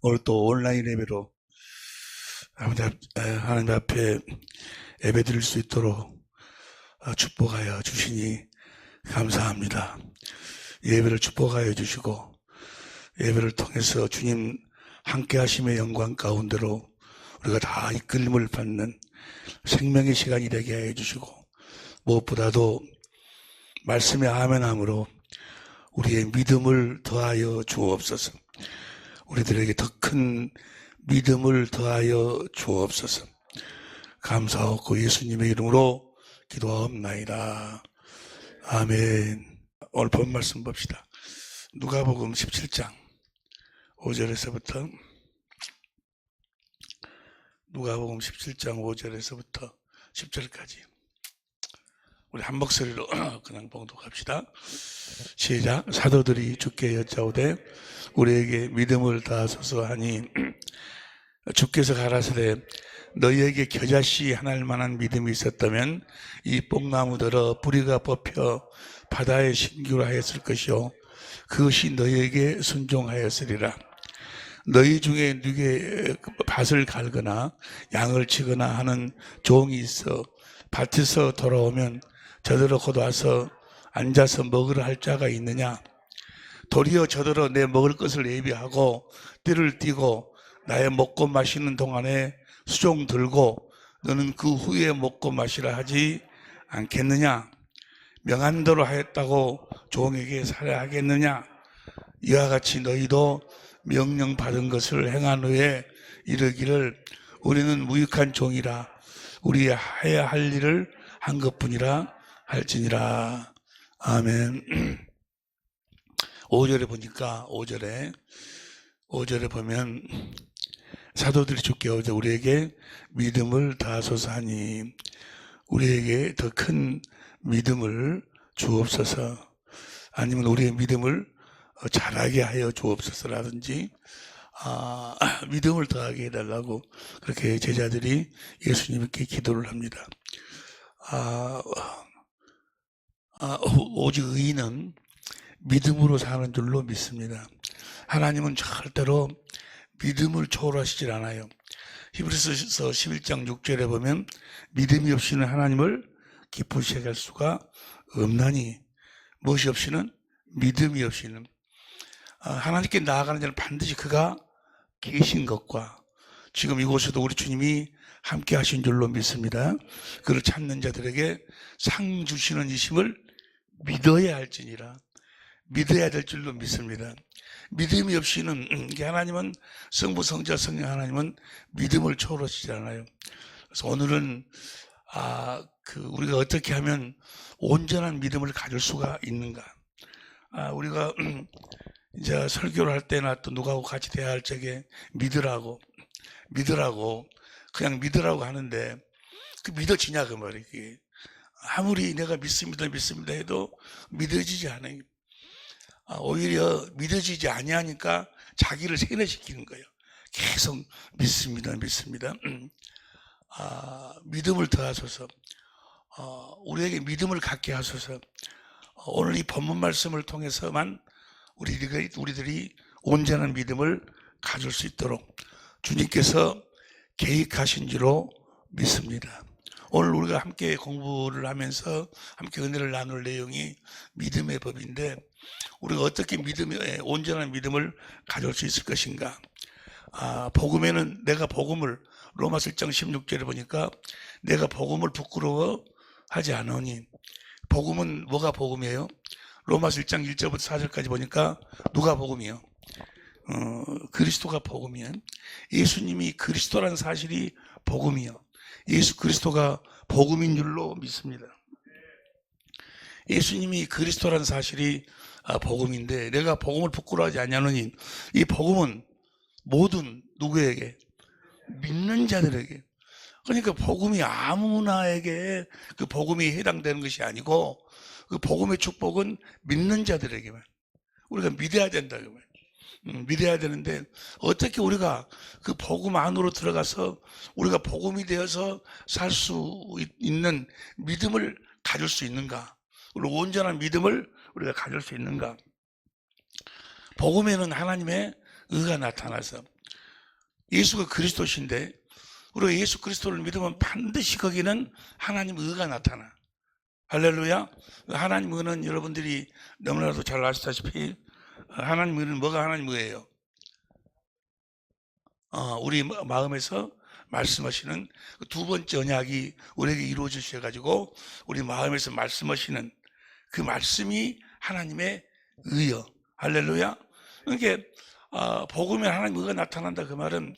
오늘 또 온라인 예배로 하나님 앞에 예배 드릴 수 있도록 축복하여 주시니 감사합니다. 예배를 축복하여 주시고 예배를 통해서 주님 함께 하심의 영광 가운데로 우리가 다 이끌림을 받는 생명의 시간이 되게 하여 주시고 무엇보다도 말씀에 아멘함으로 우리의 믿음을 더하여 주옵소서. 우리들에게 더 큰 믿음을 더하여 주옵소서. 감사하고 예수님의 이름으로 기도하옵나이다. 아멘. 오늘 본 말씀 봅시다. 누가복음 17장 5절에서부터 누가복음 17장 5절에서부터 10절까지 우리 한 목소리로 그냥 봉독합시다. 시작. 사도들이 주께 여짜오되 우리에게 믿음을 다하소서 하니 주께서 가라사대 너희에게 겨자씨 하나일 만한 믿음이 있었다면 이 뽕나무들어 뿌리가 뽑혀 바다에 신기로 하였을 것이요 그것이 너희에게 순종하였으리라. 너희 중에 누게 밭을 갈거나 양을 치거나 하는 종이 있어 밭에서 돌아오면 저더러 곧 와서 앉아서 먹으라 할 자가 있느냐? 도리어 저더러 내 먹을 것을 예비하고 띠를 띠고 나의 먹고 마시는 동안에 수종 들고 너는 그 후에 먹고 마시라 하지 않겠느냐? 명한 대로 하였다고 종에게 살해하겠느냐? 이와 같이 너희도 명령 받은 것을 행한 후에 이르기를 우리는 무익한 종이라 우리 해야 할 일을 한 것뿐이라 할지니라. 아멘. 5절에 보니까 5절에 보면 사도들이 주께 오자 우리에게 믿음을 다하소서 하니 우리에게 더 큰 믿음을 주옵소서, 아니면 우리의 믿음을 잘하게 하여 주옵소서라든지 믿음을 더하게 해달라고 그렇게 제자들이 예수님께 기도를 합니다. 오직 의인은 믿음으로 사는 줄로 믿습니다. 하나님은 절대로 믿음을 초월하시질 않아요. 히브리서 11장 6절에 보면 믿음이 없이는 하나님을 기쁘시게 할 수가 없나니 무엇이 없이는 믿음이 없이는 하나님께 나아가는 자는 반드시 그가 계신 것과 지금 이곳에도 우리 주님이 함께 하신 줄로 믿습니다. 그를 찾는 자들에게 상 주시는 이심을 믿어야 할지니라. 믿어야 될 줄로 믿습니다. 믿음이 없이는 하나님은 성부 성자 성령 하나님은 믿음을 초월하시지 않아요. 그래서 오늘은 우리가 어떻게 하면 온전한 믿음을 가질 수가 있는가? 우리가 이제 설교를 할 때나 또 누구하고 같이 대화할 적에 믿으라고 그냥 믿으라고 하는데 그 믿어지냐 그 말이에요. 아무리 내가 믿습니다 해도 믿어지지 않아요. 오히려 믿어지지 아니하니까 자기를 세뇌시키는 거예요. 계속 믿습니다. 믿음을 더하소서. 우리에게 믿음을 갖게 하소서. 오늘 이 본문 말씀을 통해서만 우리들이 온전한 믿음을 가질 수 있도록 주님께서 계획하신 줄로 믿습니다. 오늘 우리가 함께 공부를 하면서 함께 은혜를 나눌 내용이 믿음의 법인데 우리가 어떻게 온전한 믿음을 가질 수 있을 것인가? 복음에는 내가 복음을 로마서 1장 16절에 보니까 내가 복음을 부끄러워하지 않으니 복음은 뭐가 복음이에요? 로마서 1장 1절부터 4절까지 보니까 누가 복음이에요? 그리스도가 복음이에요. 예수님이 그리스도라는 사실이 복음이에요. 예수 그리스도가 복음인 줄로 믿습니다. 예수님이 그리스도라는 사실이 복음인데 내가 복음을 부끄러워하지 않냐느니 이 복음은 모든 누구에게? 믿는 자들에게. 그러니까 복음이 아무나에게 그 복음이 해당되는 것이 아니고 그 복음의 축복은 믿는 자들에게만. 우리가 믿어야 된다. 믿어야 되는데 어떻게 우리가 그 복음 안으로 들어가서 우리가 복음이 되어서 살 수 있는 믿음을 가질 수 있는가? 우리 온전한 믿음을 우리가 가질 수 있는가? 복음에는 하나님의 의가 나타나서 예수가 그리스도신데 우리가 예수 그리스도를 믿으면 반드시 거기는 하나님 의가 나타나. 할렐루야. 하나님 의는 여러분들이 너무나도 잘 아시다시피 하나님 의는 뭐가 하나님 의예요? 우리 마음에서 말씀하시는 두 번째 언약이 우리에게 이루어지셔가지고 우리 마음에서 말씀하시는 그 말씀이 하나님의 의요. 할렐루야. 그러니까 복음에 하나님 의가 나타난다 그 말은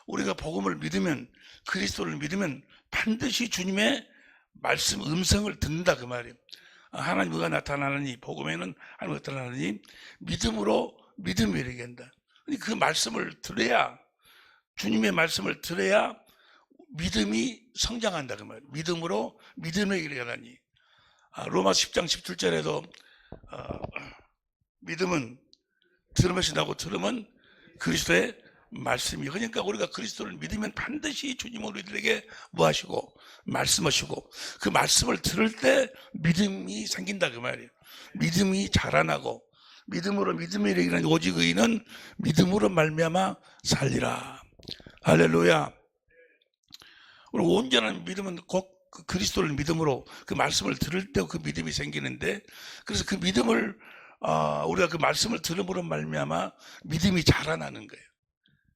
우리가 복음을 믿으면 그리스도를 믿으면 반드시 주님의 말씀 음성을 듣는다 그 말이에요. 하나님 의가 나타나느니 복음에는 하나님 의가 나타나느니 믿음으로 믿음을 이르게 한다. 그 말씀을 들어야 주님의 말씀을 들어야 믿음이 성장한다 그 말이에요. 믿음으로 믿음을 이르게 하다니. 로마 10장 17절에도 믿음은 들음에서 나고 들음은 그리스도의 말씀이. 그러니까 우리가 그리스도를 믿으면 반드시 주님 우리들에게 뭐 하시고 말씀하시고 그 말씀을 들을 때 믿음이 생긴다 그 말이에요. 믿음이 자라나고 믿음으로 믿음을 이르는 오직 의인은 믿음으로 말미암아 살리라. 할렐루야. 우리 온전한 믿음은 꼭 그 그리스도를 믿음으로 그 말씀을 들을 때 그 믿음이 생기는데 그래서 그 믿음을 우리가 그 말씀을 들음으로 말미암아 믿음이 자라나는 거예요.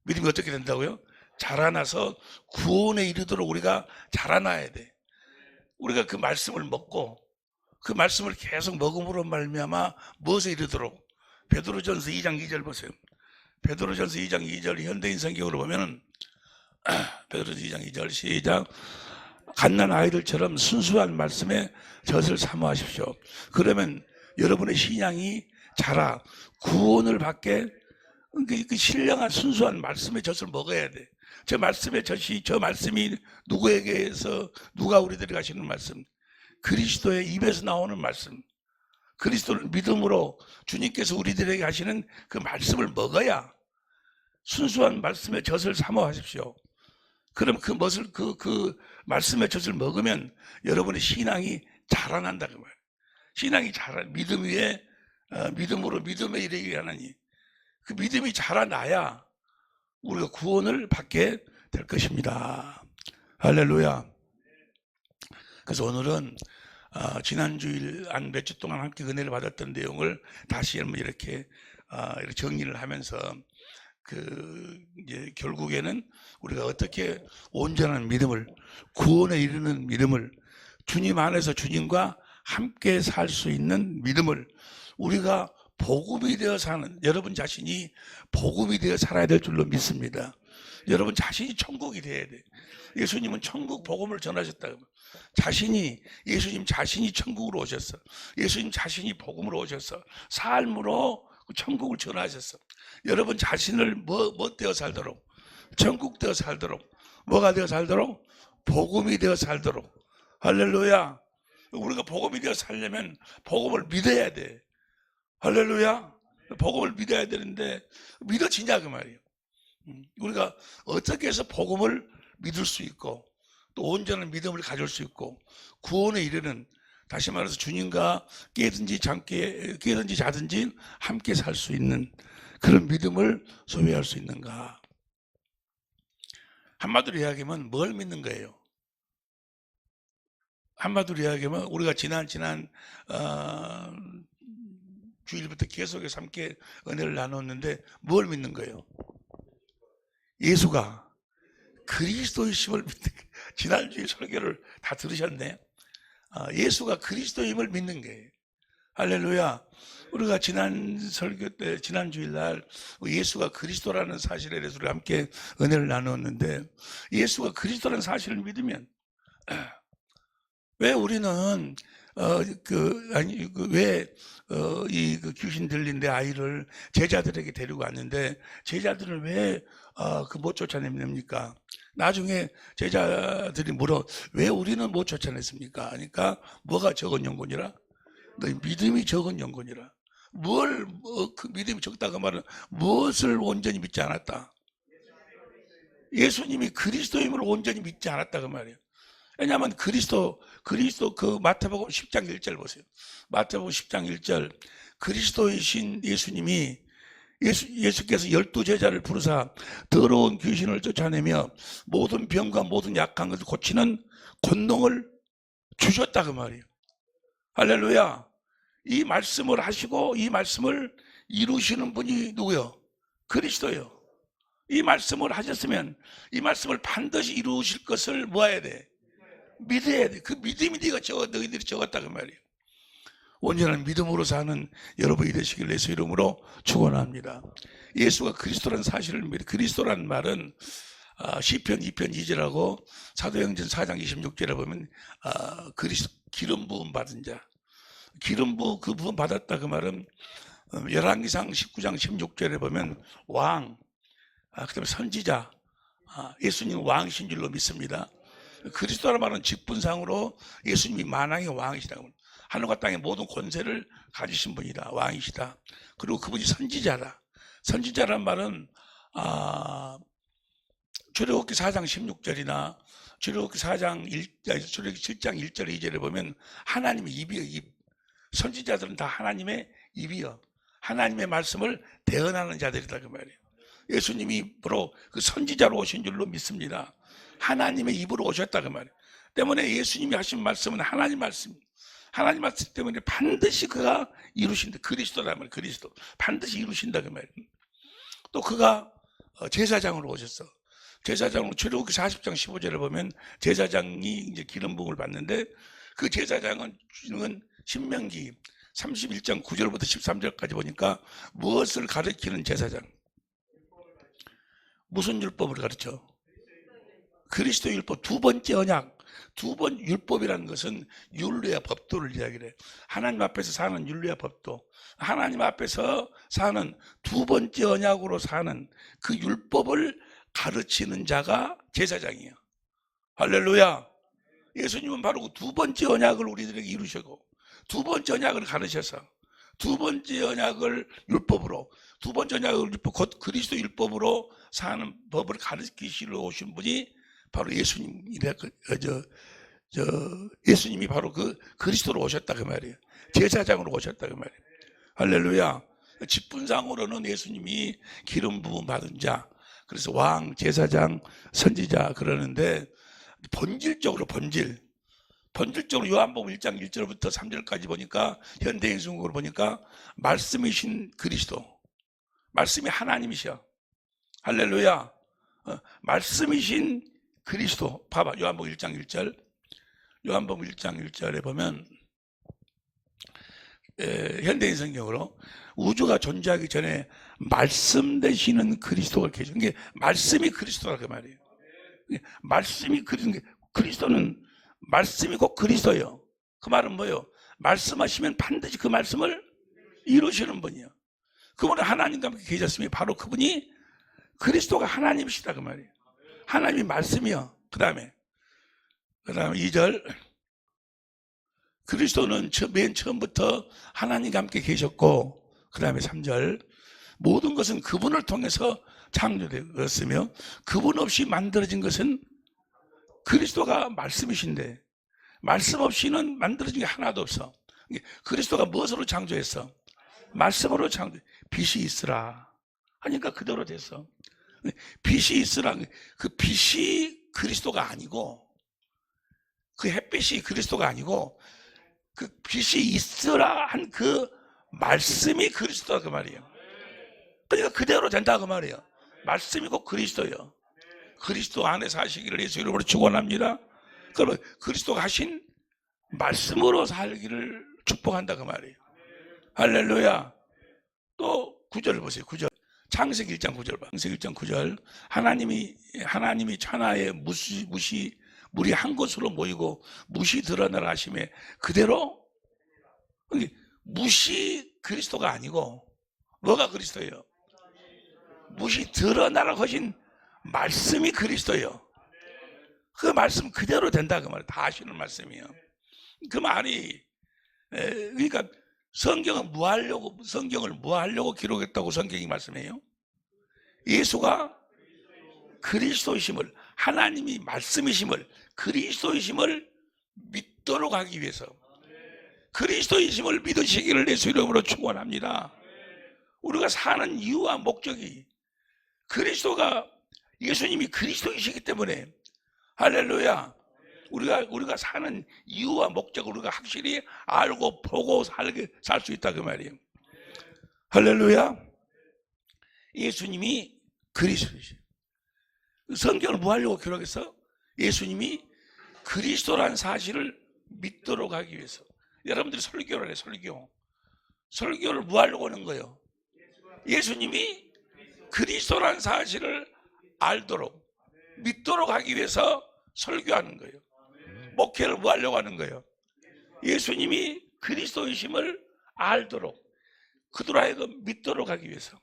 믿음이 어떻게 된다고요? 자라나서 구원에 이르도록 우리가 자라나야 돼. 우리가 그 말씀을 먹고 그 말씀을 계속 먹음으로 말미암아 무엇에 이르도록 베드로전서 2장 2절 보세요. 베드로전서 2장 2절 현대인 성경으로 보면은 베드로전서 2장 2절 시작. 갓난 아이들처럼 순수한 말씀에 젖을 사모하십시오. 그러면 여러분의 신앙이 자라 구원을 받게 그 신령한 순수한 말씀의 젖을 먹어야 돼. 저 말씀의 젖이 저 말씀이 누구에게서 누가 우리들에게 하시는 말씀? 그리스도의 입에서 나오는 말씀. 그리스도를 믿음으로 주님께서 우리들에게 하시는 그 말씀을 먹어야 순수한 말씀의 젖을 사모하십시오. 그럼 그 말씀의 젖을 먹으면 여러분의 신앙이 자라난다 그 말이에요. 신앙이 자라 믿음 위에 믿음으로 믿음에 이르게 하나니 그 믿음이 자라나야 우리가 구원을 받게 될 것입니다. 할렐루야. 그래서 오늘은 지난 주일 한 몇 주 동안 함께 은혜를 받았던 내용을 다시 한번 이렇게 정리를 하면서 이제 결국에는 우리가 어떻게 온전한 믿음을 구원에 이르는 믿음을 주님 안에서 주님과 함께 살 수 있는 믿음을 우리가 복음이 되어 사는 여러분 자신이 복음이 되어 살아야 될 줄로 믿습니다. 여러분 자신이 천국이 돼야 돼. 예수님은 천국 복음을 전하셨다. 예수님 자신이 천국으로 오셨어. 예수님 자신이 복음으로 오셨어. 삶으로 천국을 전하셨어. 여러분 자신을 뭐 되어 살도록 천국 되어 살도록 뭐가 되어 살도록 복음이 되어 살도록. 할렐루야. 우리가 복음이 되어 살려면 복음을 믿어야 돼. 할렐루야. 복음을 믿어야 되는데 믿어지냐 그 말이에요. 우리가 어떻게 해서 복음을 믿을 수 있고 또 온전한 믿음을 가질 수 있고 구원에 이르는 다시 말해서 주님과 깨든지 자든지 함께 살 수 있는 그런 믿음을 소유할 수 있는가. 한마디로 이야기하면 뭘 믿는 거예요? 한마디로 이야기하면 우리가 지난 주일부터 계속해서 함께 은혜를 나눴는데 뭘 믿는 거예요? 예수가 그리스도이심을 믿는 거예요. 지난주에 설교를 다 들으셨네. 예수가 그리스도임을 믿는 거예요. 할렐루야. 우리가 지난 설교 때 지난 주일날 예수가 그리스도라는 사실에 대해서 우리 함께 은혜를 나눴는데 예수가 그리스도라는 사실을 믿으면 왜 우리는 이 귀신 들린 내 아이를 제자들에게 데리고 왔는데 제자들은 왜 못 쫓아냅니까? 나중에 제자들이 물어 왜 우리는 못 쫓아냈습니까? 그러니까 뭐가 적은 영혼이라? 너희 믿음이 적은 영혼이라. 그 믿음이 적다고 말은 무엇을 온전히 믿지 않았다? 예수님이 그리스도임을 온전히 믿지 않았다고 말이에요. 왜냐하면 그리스도 그 마태복음 10장 1절 보세요. 마태복음 10장 1절 그리스도이신 예수님이 예수께서 12제자를 부르사 더러운 귀신을 쫓아내며 모든 병과 모든 약한 것을 고치는 권능을 주셨다 그 말이에요. 할렐루야. 이 말씀을 하시고 이 말씀을 이루시는 분이 누구요? 그리스도요. 이 말씀을 하셨으면 이 말씀을 반드시 이루실 것을 뭐 해야 돼? 믿어야 돼. 그 믿음이 너희들이 적었다 그 말이에요. 온전한 믿음으로 사는 여러분이 되시길 예수 이름으로 축원합니다. 예수가 그리스도라는 사실을 믿어. 그리스도라는 말은 시편 2편 2절하고 사도행전 4장 26절에 보면 그리스도 기름 부음 받은 자, 기름 부음 받았다 그 말은 열왕기상 19장 16절에 보면 왕, 그다음에 선지자, 예수님 왕이신 줄로 믿습니다. 그리스도라는 말은 직분상으로 예수님이 만왕의 왕이시다. 하늘과 땅의 모든 권세를 가지신 분이다. 왕이시다. 그리고 그분이 선지자다. 선지자란 말은 출애굽기 4장 16절이나 출애굽기 7장 1절 2절에 보면 하나님의 입이요. 입. 선지자들은 다 하나님의 입이요. 하나님의 말씀을 대언하는 자들이다 그 말이에요. 예수님이 바로 그 선지자로 오신 줄로 믿습니다. 하나님의 입으로 오셨다 그 말이에요. 때문에 예수님이 하신 말씀은 하나님 말씀. 하나님 말씀 때문에 반드시 그가 이루신다. 그리스도란 말이에요. 그리스도. 반드시 이루신다 그 말이에요. 또 그가 제사장으로 오셨어. 제사장으로 출애굽기 40장 15절에 보면 제사장이 이제 기름 부음을 받는데 그 제사장은 신명기 31장 9절부터 13절까지 보니까 무엇을 가르치는 제사장? 무슨 율법을 가르쳐? 그리스도 율법, 두 번째 언약. 두 번 율법이라는 것은 율례와 법도를 이야기를 해요. 하나님 앞에서 사는 율례와 법도, 하나님 앞에서 사는 두 번째 언약으로 사는 그 율법을 가르치는 자가 제사장이에요. 할렐루야. 예수님은 바로 그 두 번째 언약을 우리들에게 이루시고 두 번째 언약을 가르쳐서 두 번째 언약을 율법으로, 두 번째 언약을 율법, 곧 그리스도 율법으로 사는 법을 가르치시러 오신 분이 바로 예수님이 바로 그 그리스도로 오셨다 그 말이에요. 제사장으로 오셨다 그 말이에요. 할렐루야. 직분상으로는 예수님이 기름 부음 받은 자, 그래서 왕, 제사장, 선지자 그러는데 본질적으로 요한복음 1장 1절부터 3절까지 보니까 현대인 성경으로 보니까 말씀이신 그리스도, 말씀이 하나님이셔. 할렐루야. 말씀이신 그리스도. 봐봐. 요한복음 1장 1절. 요한복음 1장 1절에 보면 현대인 성경으로 우주가 존재하기 전에 말씀 되시는 그리스도가 계신 게 말씀이 그리스도라 그 말이에요. 말씀이 그리스도는 말씀이 곧 그리스도예요. 그 말은 뭐예요? 말씀하시면 반드시 그 말씀을 이루시는 분이에요. 그분은 하나님과 함께 계셨으니 바로 그분이 그리스도가 하나님이시다 그 말이에요. 하나님이 말씀이요. 그 다음에 2절. 그리스도는 맨 처음부터 하나님과 함께 계셨고, 그 다음에 3절. 모든 것은 그분을 통해서 창조되었으며 그분 없이 만들어진 것은 그리스도가 말씀이신데 말씀 없이는 만들어진 게 하나도 없어. 그리스도가 무엇으로 창조했어? 말씀으로 창조. 빛이 있으라 하니까 그대로 됐어. 빛이 있으라. 그 빛이 그리스도가 아니고, 그 햇빛이 그리스도가 아니고, 그 빛이 있으라 한 그 말씀이 그리스도다 그 말이에요. 그러니까 그대로 된다 그 말이에요. 말씀이고 그리스도예요. 그리스도 안에 사시기를 예수 이름으로 축원합니다. 그러면 그리스도가 하신 말씀으로 살기를 축복한다 그 말이에요. 할렐루야. 또 9절 보세요. 9절. 창세기 1장 9절 봐. 창세기 1장 9절. 하나님이 천하에 물이 한 곳으로 모이고 무시 드러나라 하심에 그대로. 무시 그리스도가 아니고 뭐가 그리스도예요? 무시 드러나라 하신 말씀이 그리스도예요. 그 말씀 그대로 된다 그 말이에요. 다 하시는 말씀이에요. 그 말이 그러니까 성경을 뭐 하려고 기록했다고 성경이 말씀해요? 예수가 그리스도이심을, 하나님이 말씀이심을, 그리스도이심을 믿도록 하기 위해서, 그리스도이심을 믿으시기를 예수 이름으로 축원합니다. 우리가 사는 이유와 목적이 그리스도가 예수님이 그리스도이시기 때문에 할렐루야. 우리가 사는 이유와 목적을 우리가 확실히 알고 보고 살 수 있다 그 말이에요. 할렐루야. 예수님이 그리스도이시죠. 성경을 뭐 하려고 기록했어? 예수님이 그리스도라는 사실을 믿도록 하기 위해서. 여러분들이 설교를 해. 설교를 뭐 하려고 하는 거예요? 예수님이 그리스도라는 사실을 알도록 믿도록 하기 위해서 설교하는 거예요. 목회를 뭐 하려고 하는 거예요? 예수님이 그리스도이심을 알도록 그들 하여금 믿도록 하기 위해서.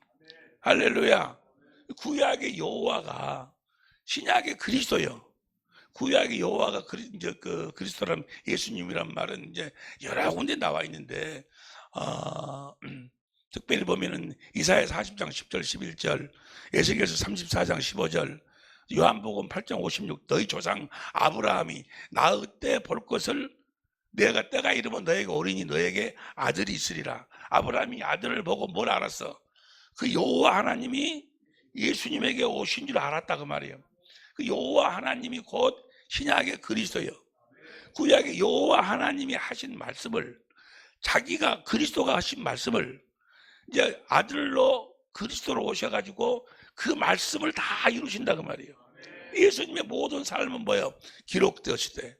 할렐루야. 구약의 여호와가 신약의 그리스도요. 구약의 여호와가 그리스도란 예수님이란 말은 이제 여러 군데 나와 있는데 특별히 보면은 이사야 40장 10절 11절, 에스겔서 34장 15절, 요한복음 8장 56, 너희 조상 아브라함이 나의 때 볼 것을 내가 때가 이르면 너에게 오리니 너에게 아들이 있으리라. 아브라함이 아들을 보고 뭘 알았어? 그 여호와 하나님이 예수님에게 오신 줄 알았다 그 말이에요. 그 여호와 하나님이 곧 신약의 그리스도예요. 구약의 여호와 하나님이 하신 말씀을 자기가 그리스도가 하신 말씀을 이제 아들로 그리스도로 오셔가지고 그 말씀을 다 이루신다 그 말이에요. 예수님의 모든 삶은 뭐예요? 기록되었을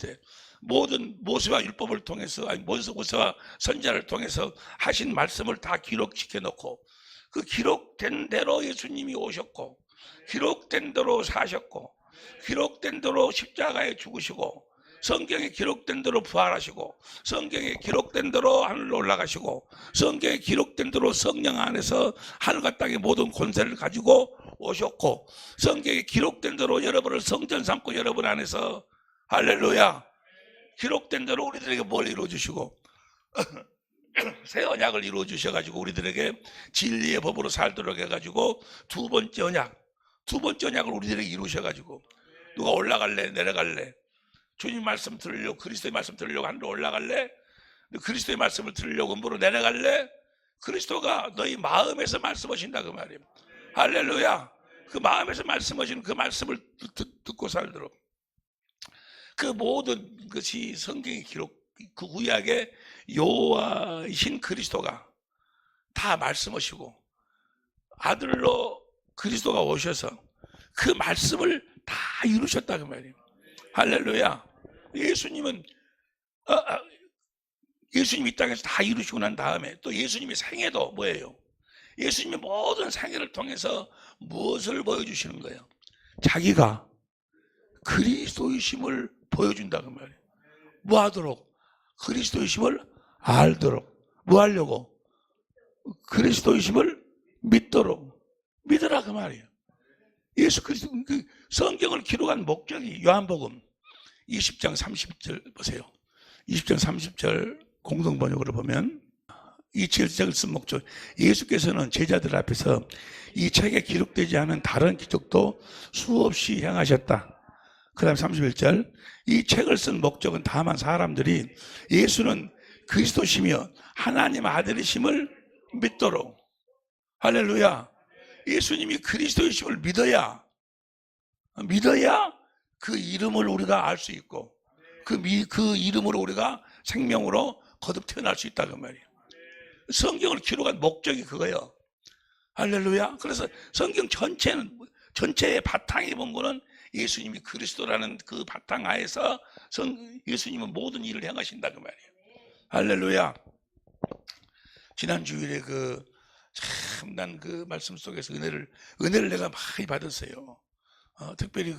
때 모든 모세와 율법을 통해서 모세와 선지자를 통해서 하신 말씀을 다 기록시켜 놓고 그 기록된 대로 예수님이 오셨고 기록된 대로 사셨고 기록된 대로 십자가에 죽으시고 성경에 기록된 대로 부활하시고 성경에 기록된 대로 하늘로 올라가시고 성경에 기록된 대로 성령 안에서 하늘과 땅의 모든 권세를 가지고 오셨고 성경에 기록된 대로 여러분을 성전 삼고 여러분 안에서 할렐루야 기록된 대로 우리들에게 뭘 이루어주시고 새 언약을 이루어주셔가지고 우리들에게 진리의 법으로 살도록 해가지고 두 번째 언약을 우리들에게 이루셔가지고 누가 올라갈래 내려갈래 주님 말씀 들으려고 그리스도의 말씀 들으려고 하늘로 올라갈래 그리스도의 말씀을 들으려고 음부로 내려갈래 그리스도가 너희 마음에서 말씀하신다 그 말이에요. 할렐루야. 그 마음에서 말씀하시는 그 말씀을 듣고 살도록 그 모든 것이 성경의 기록 그 구약의 여호와이신 그리스도가 다 말씀하시고 아들로 그리스도가 오셔서 그 말씀을 다 이루셨다 그 말이에요. 할렐루야. 예수님은 예수님이 이 땅에서 다 이루시고 난 다음에 또 예수님의 생애도 뭐예요? 예수님의 모든 생애를 통해서 무엇을 보여주시는 거예요? 자기가 그리스도이심을 보여준다 그 말이에요. 뭐 하도록? 그리스도이심을 알도록. 뭐 하려고? 그리스도이심을 믿으라 그 말이에요. 예수 그리스도 그 성경을 기록한 목적이 요한복음 20장 30절 보세요. 20장 30절 공동번역으로 보면 이 책을 쓴 목적 예수께서는 제자들 앞에서 이 책에 기록되지 않은 다른 기적도 수없이 행하셨다. 그 다음 31절 이 책을 쓴 목적은 다만 사람들이 예수는 그리스도시며 하나님 아들이심을 믿도록 할렐루야 예수님이 그리스도이심을 믿어야 그 이름을 우리가 알 수 있고 그 이름으로 우리가 생명으로 거듭 태어날 수 있다 그 말이에요. 성경을 기록한 목적이 그거예요. 할렐루야. 그래서 성경 전체의 바탕이 본 거는 예수님이 그리스도라는 그 바탕 하에서 예수님은 모든 일을 행하신다 그 말이에요. 할렐루야. 지난 주일에 난 그 말씀 속에서 은혜를 내가 많이 받았어요. 특별히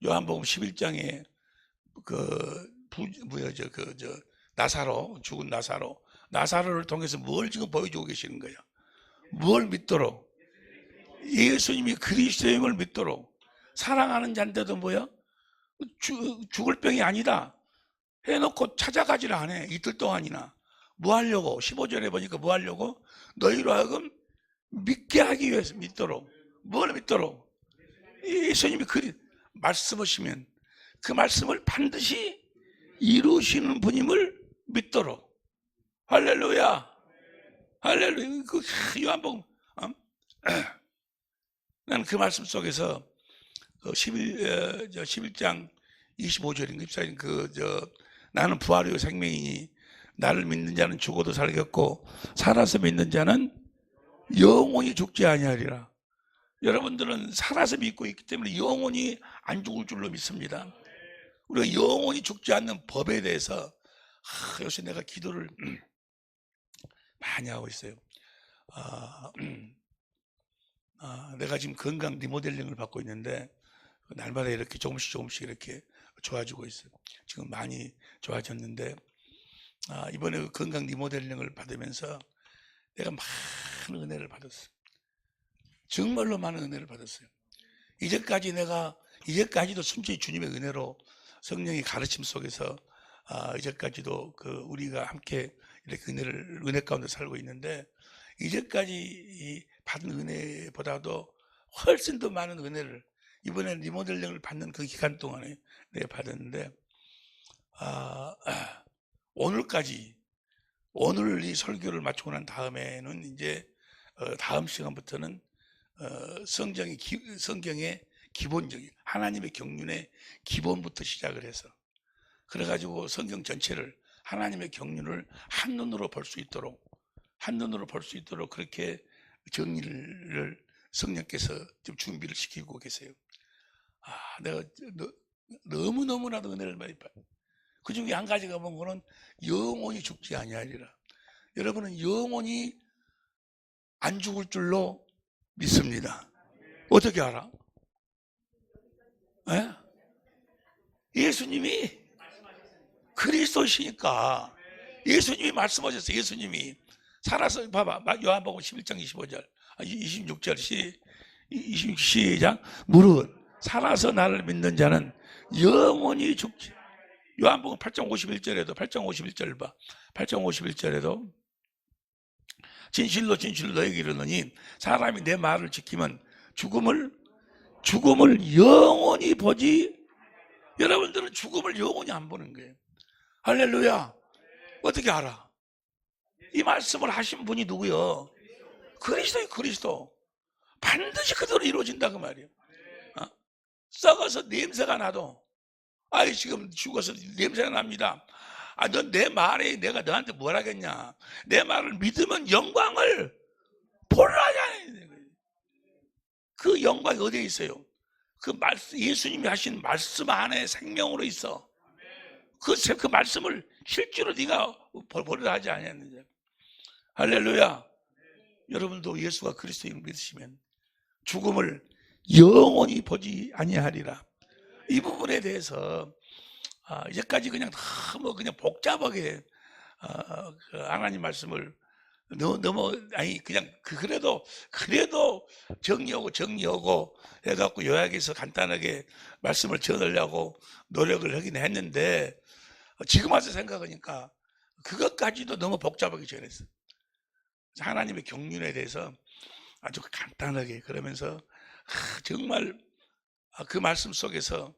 요한복음 11장에 죽은 나사로를 통해서 뭘 지금 보여주고 계시는 거예요? 뭘 믿도록? 예수님이 그리스도임을 믿도록. 사랑하는 자인데도 뭐야? 죽을 병이 아니다 해놓고 찾아가지를 않아. 이틀 동안이나. 뭐 하려고? 15절에 보니까 뭐 하려고? 너희로 하여금 믿게 하기 위해서 믿도록. 뭘 믿도록? 예수님이 말씀하시면 그 말씀을 반드시 이루시는 분임을 믿도록. 할렐루야. 할렐루야. 그 요한복음, 나는 그 말씀 속에서 11장 25절인가 24절인 나는 부활이요 생명이니 나를 믿는 자는 죽어도 살겠고 살아서 믿는 자는 영원히 죽지 아니하리라. 여러분들은 살아서 믿고 있기 때문에 영원히 안 죽을 줄로 믿습니다. 우리가 영원히 죽지 않는 법에 대해서 요새 내가 기도를 많이 하고 있어요. 내가 지금 건강 리모델링을 받고 있는데 날마다 이렇게 조금씩 이렇게 좋아지고 있어요. 지금 많이 좋아졌는데 이번에 건강 리모델링을 받으면서 내가 많은 은혜를 받았어요. 정말로 많은 은혜를 받았어요. 이제까지도 순전히 주님의 은혜로 성령의 가르침 속에서 이제까지도 우리가 함께 이렇게 은혜 가운데 살고 있는데 이제까지 받은 은혜보다도 훨씬 더 많은 은혜를 이번에 리모델링을 받는 그 기간 동안에 내가 받았는데 오늘 이 설교를 마치고 난 다음에는 이제 다음 시간부터는 성경의 기본적인 하나님의 경륜의 기본부터 시작을 해서 그래가지고 성경 전체를 하나님의 경륜을 한눈으로 볼 수 있도록 그렇게 정리를 성령께서 좀 준비를 시키고 계세요. 내가 너무나도 은혜를 많이 받아요. 그 중에 한 가지가 뭔가는 영원히 죽지 아니하리라. 여러분은 영원히 안 죽을 줄로 믿습니다. 어떻게 알아? 에? 예수님이 그리스도시니까 예수님이 말씀하셨어요. 예수님이 살아서 봐봐. 요한복음 11장 25절 26절 시작. 무릇 살아서 나를 믿는 자는 영원히 죽지. 요한복음 8장 51절에도 봐. 8장 51절에도 진실로 너에게 이르노니 사람이 내 말을 지키면 죽음을 영원히 보지. 여러분들은 죽음을 영원히 안 보는 거예요. 할렐루야. 어떻게 알아? 이 말씀을 하신 분이 누구요? 그리스도예요. 그리스도. 반드시 그대로 이루어진다 그 말이에요. 썩어서 냄새가 나도 지금 죽어서 냄새가 납니다. 넌 내 말에 내가 너한테 뭘 하겠냐? 내 말을 믿으면 영광을 보라냐? 그 영광이 어디에 있어요? 그 말씀, 예수님이 하신 말씀 안에 생명으로 있어. 그 말씀을 실제로 네가 보리라 하지 아니했느냐? 할렐루야. 여러분도 예수가 그리스도인을 믿으시면 죽음을 영원히 보지 아니하리라. 이 부분에 대해서 이제까지 그냥 너무 그냥 복잡하게 하나님 말씀을 그냥 그래도 정리하고 해갖고 요약해서 간단하게 말씀을 전하려고 노력을 하긴 했는데 지금 와서 생각하니까 그것까지도 너무 복잡하게 전했어. 하나님의 경륜에 대해서 아주 간단하게 그러면서 정말 그 말씀 속에서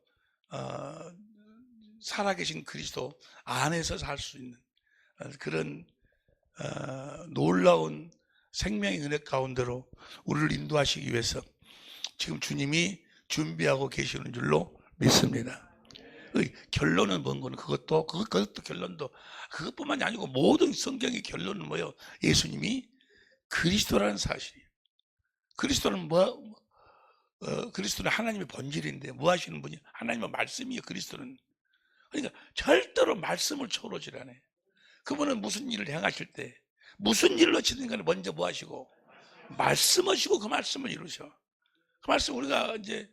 살아계신 그리스도 안에서 살 수 있는 그런 놀라운 생명의 은혜 가운데로 우리를 인도하시기 위해서 지금 주님이 준비하고 계시는 줄로 믿습니다. 결론은 뭔 거는 그것도 결론도 그것뿐만이 아니고 모든 성경의 결론은 뭐예요? 예수님이 그리스도라는 사실이에요. 그리스도는 그리스도는 하나님의 본질인데 뭐 하시는 분이 하나님의 말씀이에요. 그리스도는. 그러니까 절대로 말씀을 초월하지 않아요. 그분은 무슨 일을 행하실 때 무슨 일을 하시든 간에 먼저 뭐 하시고 말씀하시고 그 말씀을 이루셔. 그 말씀 우리가 이제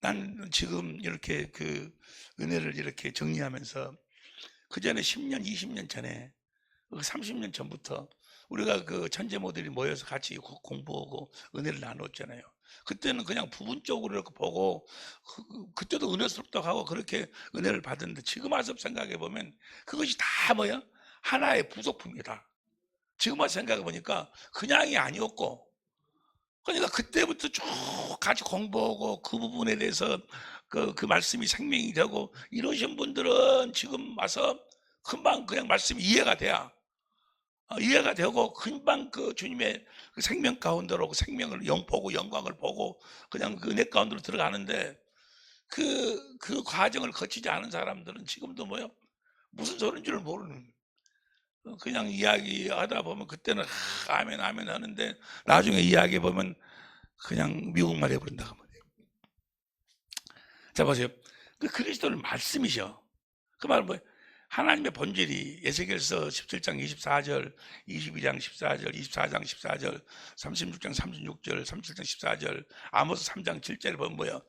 난 지금 이렇게 그 은혜를 이렇게 정리하면서 그 전에 10년, 20년 전에 30년 전부터 우리가 그 천재 모델이 모여서 같이 공부하고 은혜를 나눴잖아요. 그때는 그냥 부분적으로 이렇게 보고 그때도 은혜스럽다고 하고 그렇게 은혜를 받았는데 지금 와서 생각해 보면 그것이 다 뭐야? 하나의 부속품이다. 지금 와서 생각해 보니까 그냥이 아니었고 그러니까 그때부터 쭉 같이 공부하고 그 부분에 대해서 그 말씀이 생명이 되고 이러신 분들은 지금 와서 금방 그냥 말씀이 이해가 돼야 이해가 되고 금방 그 주님의 그 생명 가운데로 그 생명을 보고 영광을 보고 그냥 그 은혜 가운데로 들어가는데 그 과정을 거치지 않은 사람들은 지금도 뭐요? 무슨 소리인 줄 모르는 그냥 이야기하다 보면 그때는 아멘 아멘 하는데 나중에 이야기해 보면 그냥 미국말 해버린다고 말이에요. 자 보세요. 그 그리스도는 말씀이죠. 그 말은 뭐예요? 하나님의 본질이 에스겔서 17장 24절, 22장 14절, 24장 14절, 36장 36절, 37장 14절, 아모스 3장 7절에 보면 뭐예요?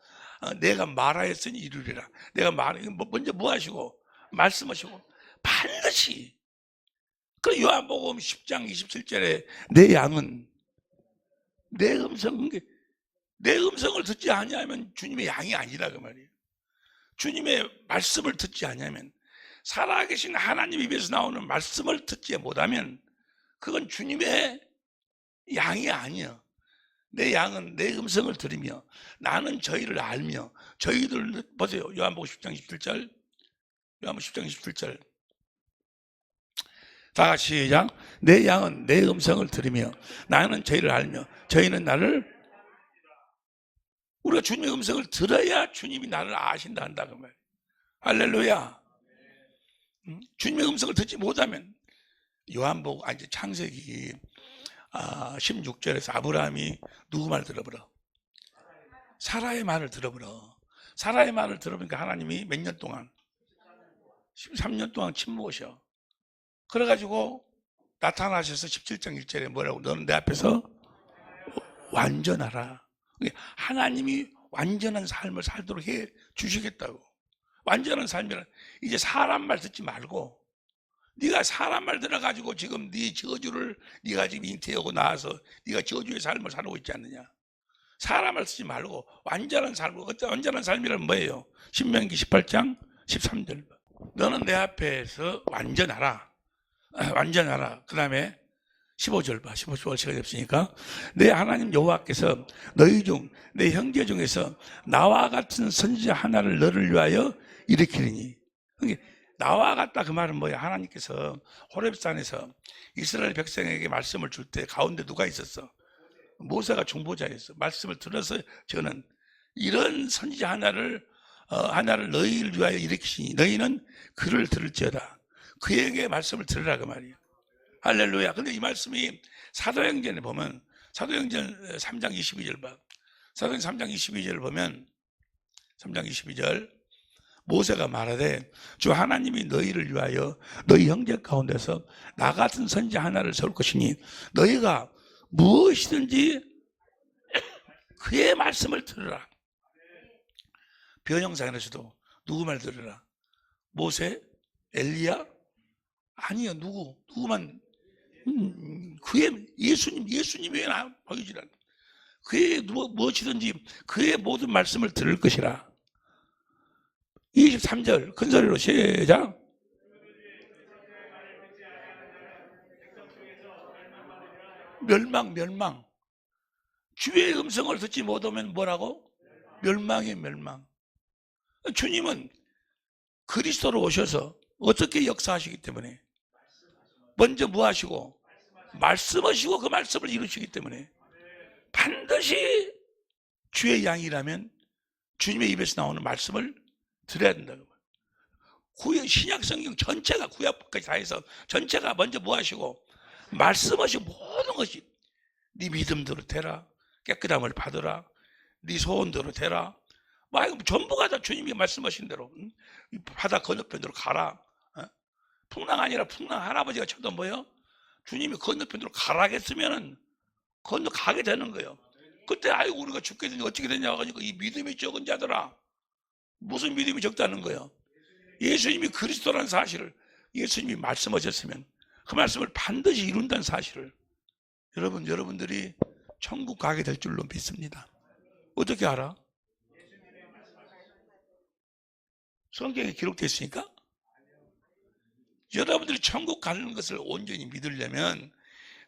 내가 말하였으니 이루리라. 내가 먼저 뭐 하시고 말씀하시고 반드시. 그 요한복음 10장 27절에 내 양은 내 음성을 듣지 아니하면 주님의 양이 아니라 그 말이에요. 주님의 말씀을 듣지 아니하면 살아계신 하나님 입에서 나오는 말씀을 듣지 못하면 그건 주님의 양이 아니야. 내 양은 내 음성을 들으며 나는 저희를 알며 저희들 보세요. 요한복음 10장 27절 요한복음 10장 27절 다 같이 시작. 내 양은 내 음성을 들으며 나는 저희를 알며 저희는 나를 우리가 주님의 음성을 들어야 주님이 나를 아신다 한다 그 말. 할렐루야. 주님의 음성을 듣지 못하면 요한복음 창세기 16절에서 아브라함이 누구 말 들어버려? 사라의 말을 들어버려. 사라의 말을 들어보니까 하나님이 몇 년 동안 13년 동안 침묵하셔. 그래가지고 나타나셔서 17장 1절에 뭐라고? 너는 내 앞에서 완전하라. 하나님이 완전한 삶을 살도록 해 주시겠다고. 완전한 삶이란 이제 사람 말 듣지 말고 네가 사람 말 들어가지고 지금 네 저주를 네가 지금 잉태하고 나와서 네가 저주의 삶을 살고 있지 않느냐. 사람 말 쓰지 말고 완전한 삶을. 완전한 삶이란 뭐예요? 신명기 18장 13절 너는 내 앞에서 완전하라. 완전하라. 그 다음에 15절 봐. 15절 시간이 없으니까 내 하나님 여호와께서 너희 중 내 형제 중에서 나와 같은 선지자 하나를 너를 위하여 일으키리니. 그러니까 나와 같다 그 말은 뭐야? 하나님께서 호렙산에서 이스라엘 백성에게 말씀을 줄 때 가운데 누가 있었어? 모세가 중보자였어. 말씀을 들어서 저는 이런 선지자 하나를 너희를 위하여 일으키시니 너희는 그를 들을지어다. 그에게 말씀을 들으라 그 말이에요. 할렐루야. 근데 이 말씀이 사도행전에 보면 사도행전 3장 22절 봐. 사도행전 3장 22절 보면 3장 22절 모세가 말하되 주 하나님이 너희를 위하여 너희 형제 가운데서 나 같은 선지자 하나를 세울 것이니 너희가 무엇이든지 그의 말씀을 들으라. 변형상에서도 누구 말 들으라? 모세? 엘리야? 아니요. 누구만 그의 예수님 외에는 보이질 않아. 그의 무엇이든지 그의 모든 말씀을 들을 것이라. 23절 큰 소리로 시작. 멸망. 주의 음성을 듣지 못하면 뭐라고? 멸망이에요. 멸망. 주님은 그리스도로 오셔서 어떻게 역사하시기 때문에 먼저 뭐 하시고? 말씀하시고 그 말씀을 이루시기 때문에 반드시 주의 양이라면 주님의 입에서 나오는 말씀을 들어야 된다고. 신약 성경 전체가 구약까지 다 해서 전체가 먼저 뭐 하시고? 말씀하시고 모든 것이 네 믿음대로 되라. 깨끗함을 받으라. 네 소원대로 되라. 전부가 다 주님이 말씀하신 대로 바다 건너편으로 가라. 풍랑 아니라 풍랑 할아버지가 쳐도 뭐요? 주님이 건너편으로 가라겠으면은 건너가게 되는 거예요. 그때 아이고 우리가 죽게 되니 어떻게 되냐 하니까 이 믿음이 적은 자들아. 무슨 믿음이 적다는 거예요? 예수님이 그리스도라는 사실을 예수님이 말씀하셨으면 그 말씀을 반드시 이룬다는 사실을 여러분들이 천국 가게 될 줄로 믿습니다. 어떻게 알아? 성경에 기록되어 있으니까. 여러분들이 천국 가는 것을 온전히 믿으려면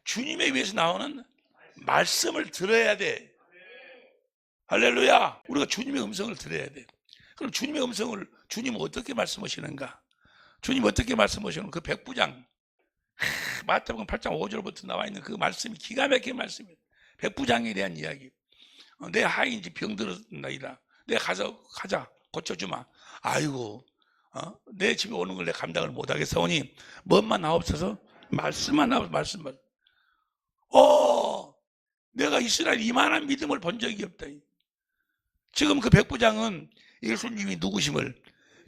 주님에 의해서 나오는 말씀을 들어야 돼. 할렐루야. 우리가 주님의 음성을 들어야 돼. 그럼 주님의 음성을 주님은 어떻게 말씀하시는가? 주님 어떻게 말씀하시는 그 백부장 마태복음 8장 5절부터 나와 있는 그 말씀이 기가 막힌 말씀이에요. 백부장에 대한 이야기. 내 하인이 병들었나이다. 내가 가자 고쳐주마. 아이고, 내 집에 오는 걸 내가 감당을 못하겠사오니 뭔만 나옵소서. 말씀만 나옵소서. 말씀만. 내가 이스라엘 이만한 믿음을 본 적이 없다. 지금 그 백부장은 예수님이 누구심을,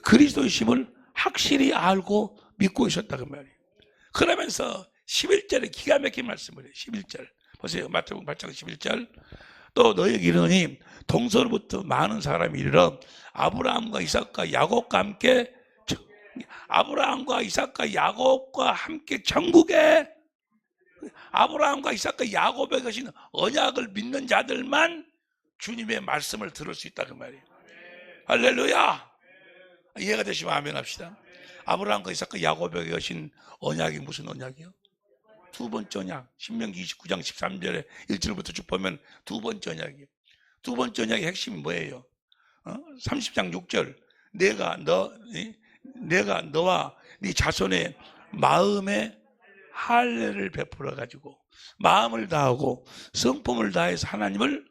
그리스도이심을 확실히 알고 믿고 있었다 그 말이에요. 그러면서 11절에 기가 막힌 말씀을 해요. 11절 보세요. 마태복음 8장 11절. 또 너희에게 이르노니 동서로부터 많은 사람이 이르러 아브라함과 이삭과 야곱과 함께 천국에, 아브라함과 이삭과 야곱에 계신 언약을 믿는 자들만 주님의 말씀을 들을 수 있다 그 말이에요. 할렐루야. 이해가 되시면 아멘 합시다. 아브라함과 이삭과 야곱에 계신 언약이 무슨 언약이요? 두 번째 언약. 신명기 29장 13절에 1절부터 쭉 보면 두 번째 언약이에요. 두 번째 언약의 핵심이 뭐예요? 30장 6절. 내가 너와 네 자손의 마음에 할례를 베풀어 가지고 마음을 다하고 성품을 다해서 하나님을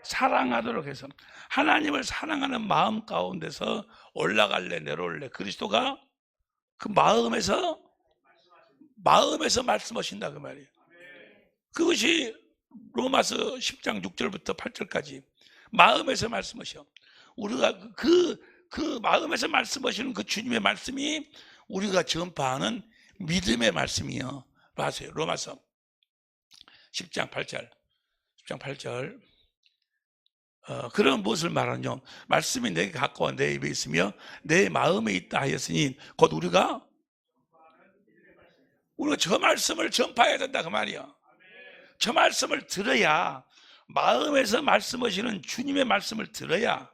사랑하도록 해서, 하나님을 사랑하는 마음 가운데서 올라갈래 내려올래 그리스도가 그 마음에서 말씀하신다 그 말이에요. 그것이 로마서 10장 6절부터 8절까지 마음에서 말씀하셔. 우리가 그 마음에서 말씀하시는 그 주님의 말씀이 우리가 전파하는 믿음의 말씀이요. 아세요? 로마서 10장 8절. 그런 무엇을 말하느냐? 말씀이 내게 가까워 내 입에 있으며 내 마음에 있다 하였으니 곧 우리가 저 말씀을 전파해야 된다 그 말이야. 저 말씀을 들어야, 마음에서 말씀하시는 주님의 말씀을 들어야.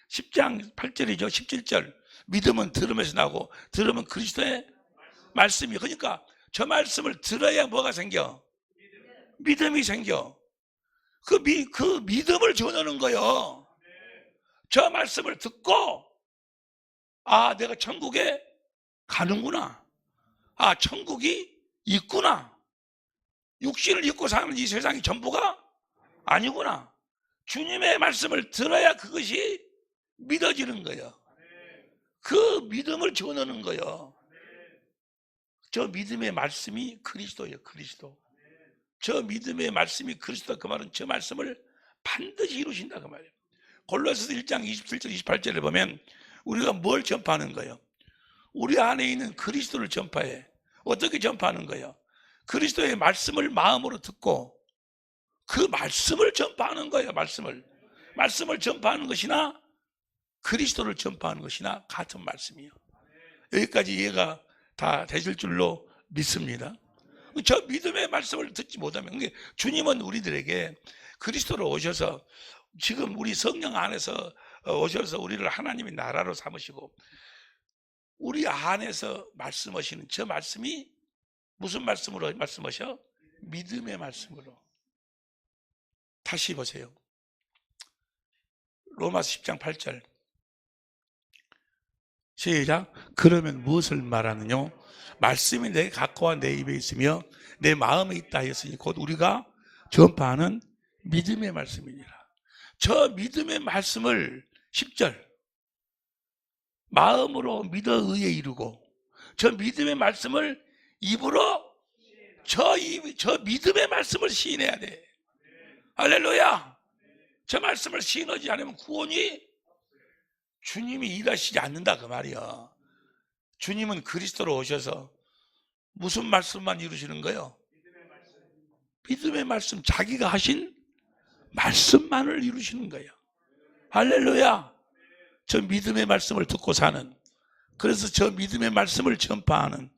10장 8절이죠. 17절. 믿음은 들음에서 나고 들음은 그리스도의 말씀이. 그러니까 저 말씀을 들어야 뭐가 생겨? 믿음이 생겨. 그 믿음을 전하는 거예요. 저 말씀을 듣고 내가 천국에 가는구나. 천국이 있구나. 육신을 입고 사는 이 세상이 전부가 아니구나. 주님의 말씀을 들어야 그것이 믿어지는 거예요. 그 믿음을 전하는 거예요. 저 믿음의 말씀이 그리스도예요. 그리스도. 저 믿음의 말씀이 그리스도. 그 말은 저 말씀을 반드시 이루신다 그 말이에요. 골로새서 1장 27절 28절에 보면 우리가 뭘 전파하는 거예요? 우리 안에 있는 그리스도를 전파해. 어떻게 전파하는 거예요? 그리스도의 말씀을 마음으로 듣고 그 말씀을 전파하는 거예요. 말씀을 전파하는 것이나 그리스도를 전파하는 것이나 같은 말씀이에요. 여기까지 이해가 다 되실 줄로 믿습니다. 저 믿음의 말씀을 듣지 못하면, 주님은 우리들에게 그리스도로 오셔서 지금 우리 성령 안에서 오셔서 우리를 하나님의 나라로 삼으시고 우리 안에서 말씀하시는 저 말씀이 무슨 말씀으로 말씀하셔? 믿음의 말씀으로. 다시 보세요. 로마서 10장 8절. 시작. 그러면 무엇을 말하느냐? 말씀이 내게 가까워 내 입에 있으며 내 마음에 있다 하였으니 곧 우리가 전파하는 믿음의 말씀이니라. 저 믿음의 말씀을 10절 마음으로 믿어 의에 이루고 저 믿음의 말씀을 입으로 저 믿음의 말씀을 시인해야 돼. 할렐루야. 저 말씀을 시인하지 않으면 구원이 주님이 일하시지 않는다 그 말이야. 주님은 그리스도로 오셔서 무슨 말씀만 이루시는 거예요? 믿음의 말씀, 자기가 하신 말씀만을 이루시는 거예요. 할렐루야. 저 믿음의 말씀을 듣고 사는, 그래서 저 믿음의 말씀을 전파하는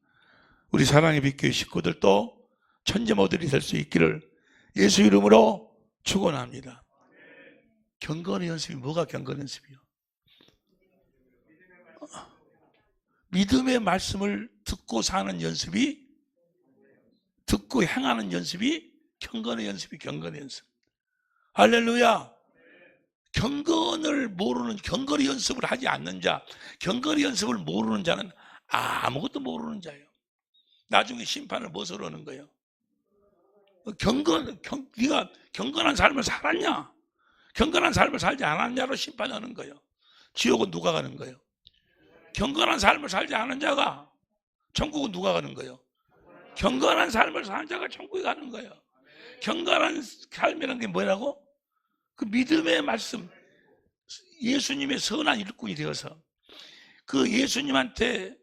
우리 사랑의 빛교회 식구들도 천재 모델이 될 수 있기를 예수 이름으로 축원합니다. 경건의 연습이 뭐가 경건 연습이요? 믿음의 말씀을 듣고 사는 연습이, 듣고 행하는 연습이 경건의 연습이 경건의 연습. 할렐루야. 경건을 모르는, 경건의 연습을 하지 않는 자, 경건의 연습을 모르는 자는 아무것도 모르는 자예요. 나중에 심판을 무엇으로 하는 거예요? 네가 경건한 삶을 살았냐? 경건한 삶을 살지 않았냐로 심판하는 거예요. 지옥은 누가 가는 거예요? 경건한 삶을 살지 않은 자가. 천국은 누가 가는 거예요? 경건한 삶을 사는 자가 천국에 가는 거예요. 경건한 삶이라는 게 뭐라고? 그 믿음의 말씀, 예수님의 선한 일꾼이 되어서 그 예수님한테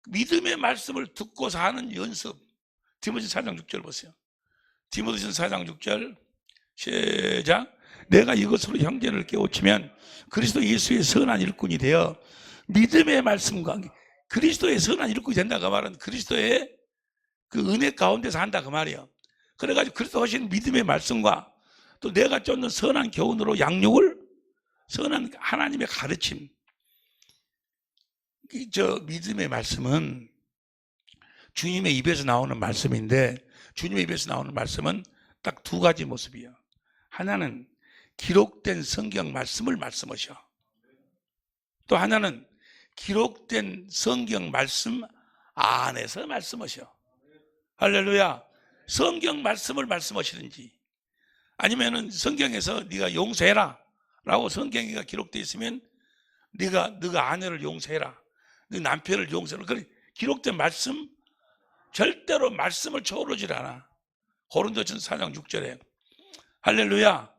믿음의 말씀을 듣고 사는 연습. 디모데전서 4장 6절 보세요. 디모데전서 4장 6절 시작. 내가 이것으로 형제를 깨우치면 그리스도 예수의 선한 일꾼이 되어 믿음의 말씀과 그리스도의 선한 일꾼이 된다 그 말은 그리스도의 그 은혜 가운데서 한다 그 말이에요. 그래가지고 그리스도 하신 믿음의 말씀과 또 내가 쫓는 선한 교훈으로 양육을 선한 하나님의 가르침. 저 믿음의 말씀은 주님의 입에서 나오는 말씀인데 주님의 입에서 나오는 말씀은 딱 두 가지 모습이에요. 하나는 기록된 성경 말씀을 말씀하셔. 또 하나는 기록된 성경 말씀 안에서 말씀하셔. 할렐루야. 성경 말씀을 말씀하시든지 아니면은 성경에서 네가 용서해라 라고 성경에 기록되어 있으면 네가 아내를 용서해라, 네 남편을 용서해라. 그런 기록된 말씀, 절대로 말씀을 초월하지 않아. 고린도전서 4장 6절에 할렐루야.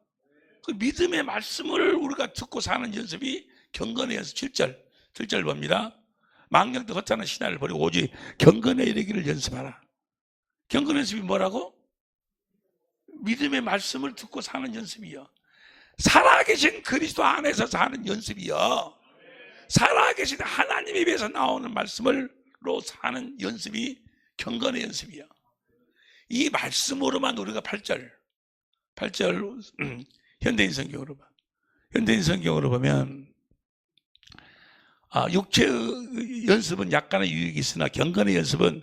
그 믿음의 말씀을 우리가 듣고 사는 연습이 경건의 연습. 7절 봅니다. 망령도 허탄한 신화를 버리고 오직 경건에 이르기를 연습하라. 경건 연습이 뭐라고? 믿음의 말씀을 듣고 사는 연습이요. 살아계신 그리스도 안에서 사는 연습이요. 살아계신 하나님에 비해서 나오는 말씀으로 사는 연습이 경건의 연습이요. 이 말씀으로만 우리가 8절 현대인 성경으로 봐. 현대인 성경으로 보면 육체의 연습은 약간의 유익이 있으나 경건의 연습은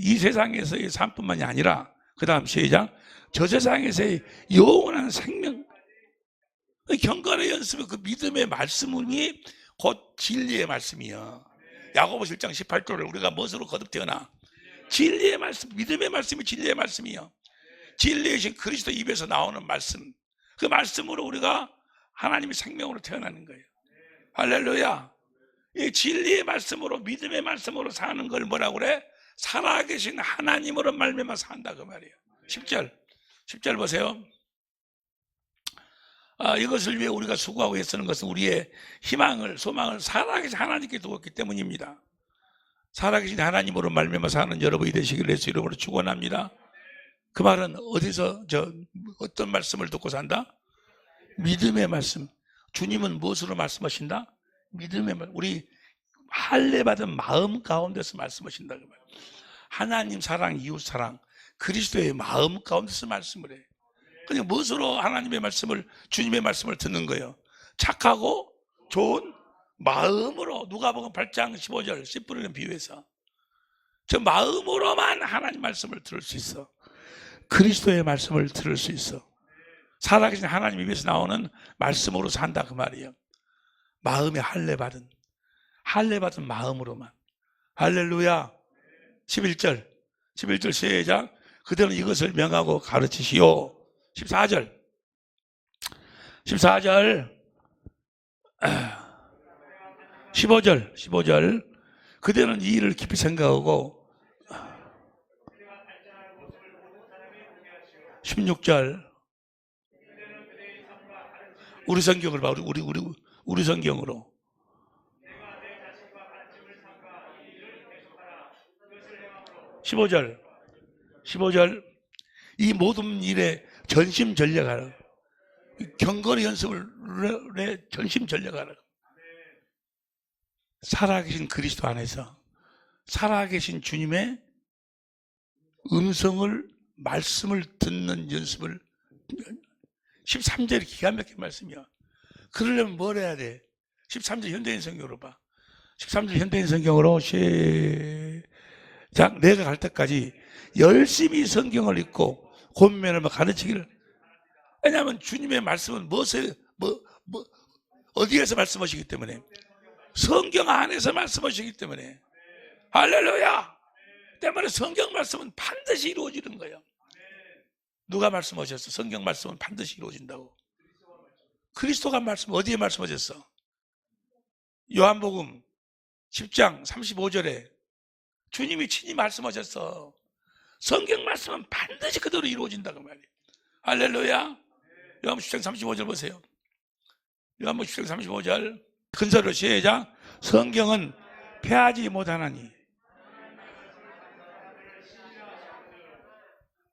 이 세상에서의 삶뿐만이 아니라 그 다음 시작. 저 세상에서의 영원한 생명. 경건의 연습은 그 믿음의 말씀이 곧 진리의 말씀이요. 야고보서 1장 18절을 우리가 무엇으로 거듭되어나? 진리의 말씀, 믿음의 말씀이 진리의 말씀이요. 진리이신 그리스도 입에서 나오는 말씀. 그 말씀으로 우리가 하나님의 생명으로 태어나는 거예요. 할렐루야. 이 진리의 말씀으로 믿음의 말씀으로 사는 걸 뭐라고 그래? 살아계신 하나님으로 말미암아 산다 그 말이에요. 10절 보세요. 이것을 위해 우리가 수고하고 애쓰는 것은 우리의 희망을 소망을 살아계신 하나님께 두었기 때문입니다. 살아계신 하나님으로 말미암아 사는 여러분이 되시기를 예수 이름으로 축원합니다. 그 말은 어디서 어떤 말씀을 듣고 산다? 믿음의 말씀. 주님은 무엇으로 말씀하신다? 믿음의 말씀. 우리 할례받은 마음 가운데서 말씀하신다 그 말. 하나님 사랑, 이웃 사랑, 그리스도의 마음 가운데서 말씀을 해. 그냥 무엇으로 하나님의 말씀을, 주님의 말씀을 듣는 거예요? 착하고 좋은 마음으로. 누가복음 8장 15절 10분의 비유에서 저 마음으로만 하나님 말씀을 들을 수 있어. 그리스도의 말씀을 들을 수 있어. 살아계신 하나님 입에서 나오는 말씀으로 산다 그 말이에요. 마음에 할례받은 마음으로만. 할렐루야. 11절 시작. 그대는 이것을 명하고 가르치시오. 14절 15절 그대는 이 일을 깊이 생각하고 16절 우리 성경을 봐. 우리 성경으로 15절 이 모든 일에 전심전력하라. 경건의 연습을 전심전력하라. 살아계신 그리스도 안에서 살아계신 주님의 음성을 말씀을 듣는 연습을 13절이 기가 막힌 말씀이야. 그러려면 뭘 해야 돼? 13절 현대인 성경으로 봐. 13절 현대인 성경으로 시작. 내가 갈 때까지 열심히 성경을 읽고 권면을 가르치기를. 왜냐하면 주님의 말씀은 어디에서 말씀하시기 때문에, 성경 안에서 말씀하시기 때문에. 할렐루야. 때문에 성경 말씀은 반드시 이루어지는 거예요. 누가 말씀하셨어? 성경 말씀은 반드시 이루어진다고. 그리스도가 말씀 어디에 말씀하셨어? 요한복음 10장 35절에 주님이 친히 말씀하셨어. 성경 말씀은 반드시 그대로 이루어진다고 말이에요. 할렐루야. 요한복음 10장 35절 보세요. 요한복음 10장 35절 큰 소리로 시작. 성경은 폐하지 못하나니.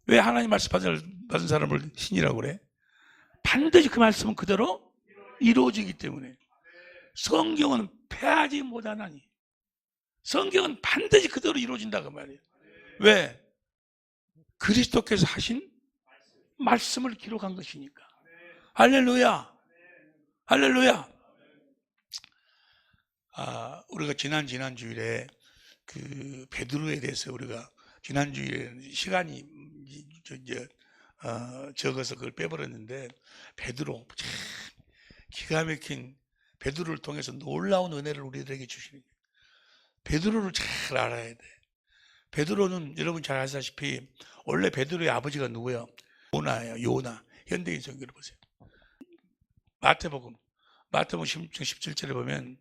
왜 하나님 말씀 받은 사람을 신이라고 그래? 반드시 그 말씀은 그대로 이루어지기 때문에. 성경은 폐하지 못하나니. 성경은 반드시 그대로 이루어진다고 말이에요. 왜? 그리스도께서 하신 말씀을 기록한 것이니까. 할렐루야. 할렐루야. 우리가 지난주일에 그 베드로에 대해서 우리가 지난주에 시간이 적어서 그걸 빼버렸는데, 베드로 참 기가 막힌, 베드로를 통해서 놀라운 은혜를 우리들에게 주시는 거예요. 베드로를 잘 알아야 돼. 베드로는 여러분 잘 아시다시피 원래 베드로의 아버지가 누구예요? 요나예요. 요나. 현대인 성경을 보세요. 마태복음 17절에 보면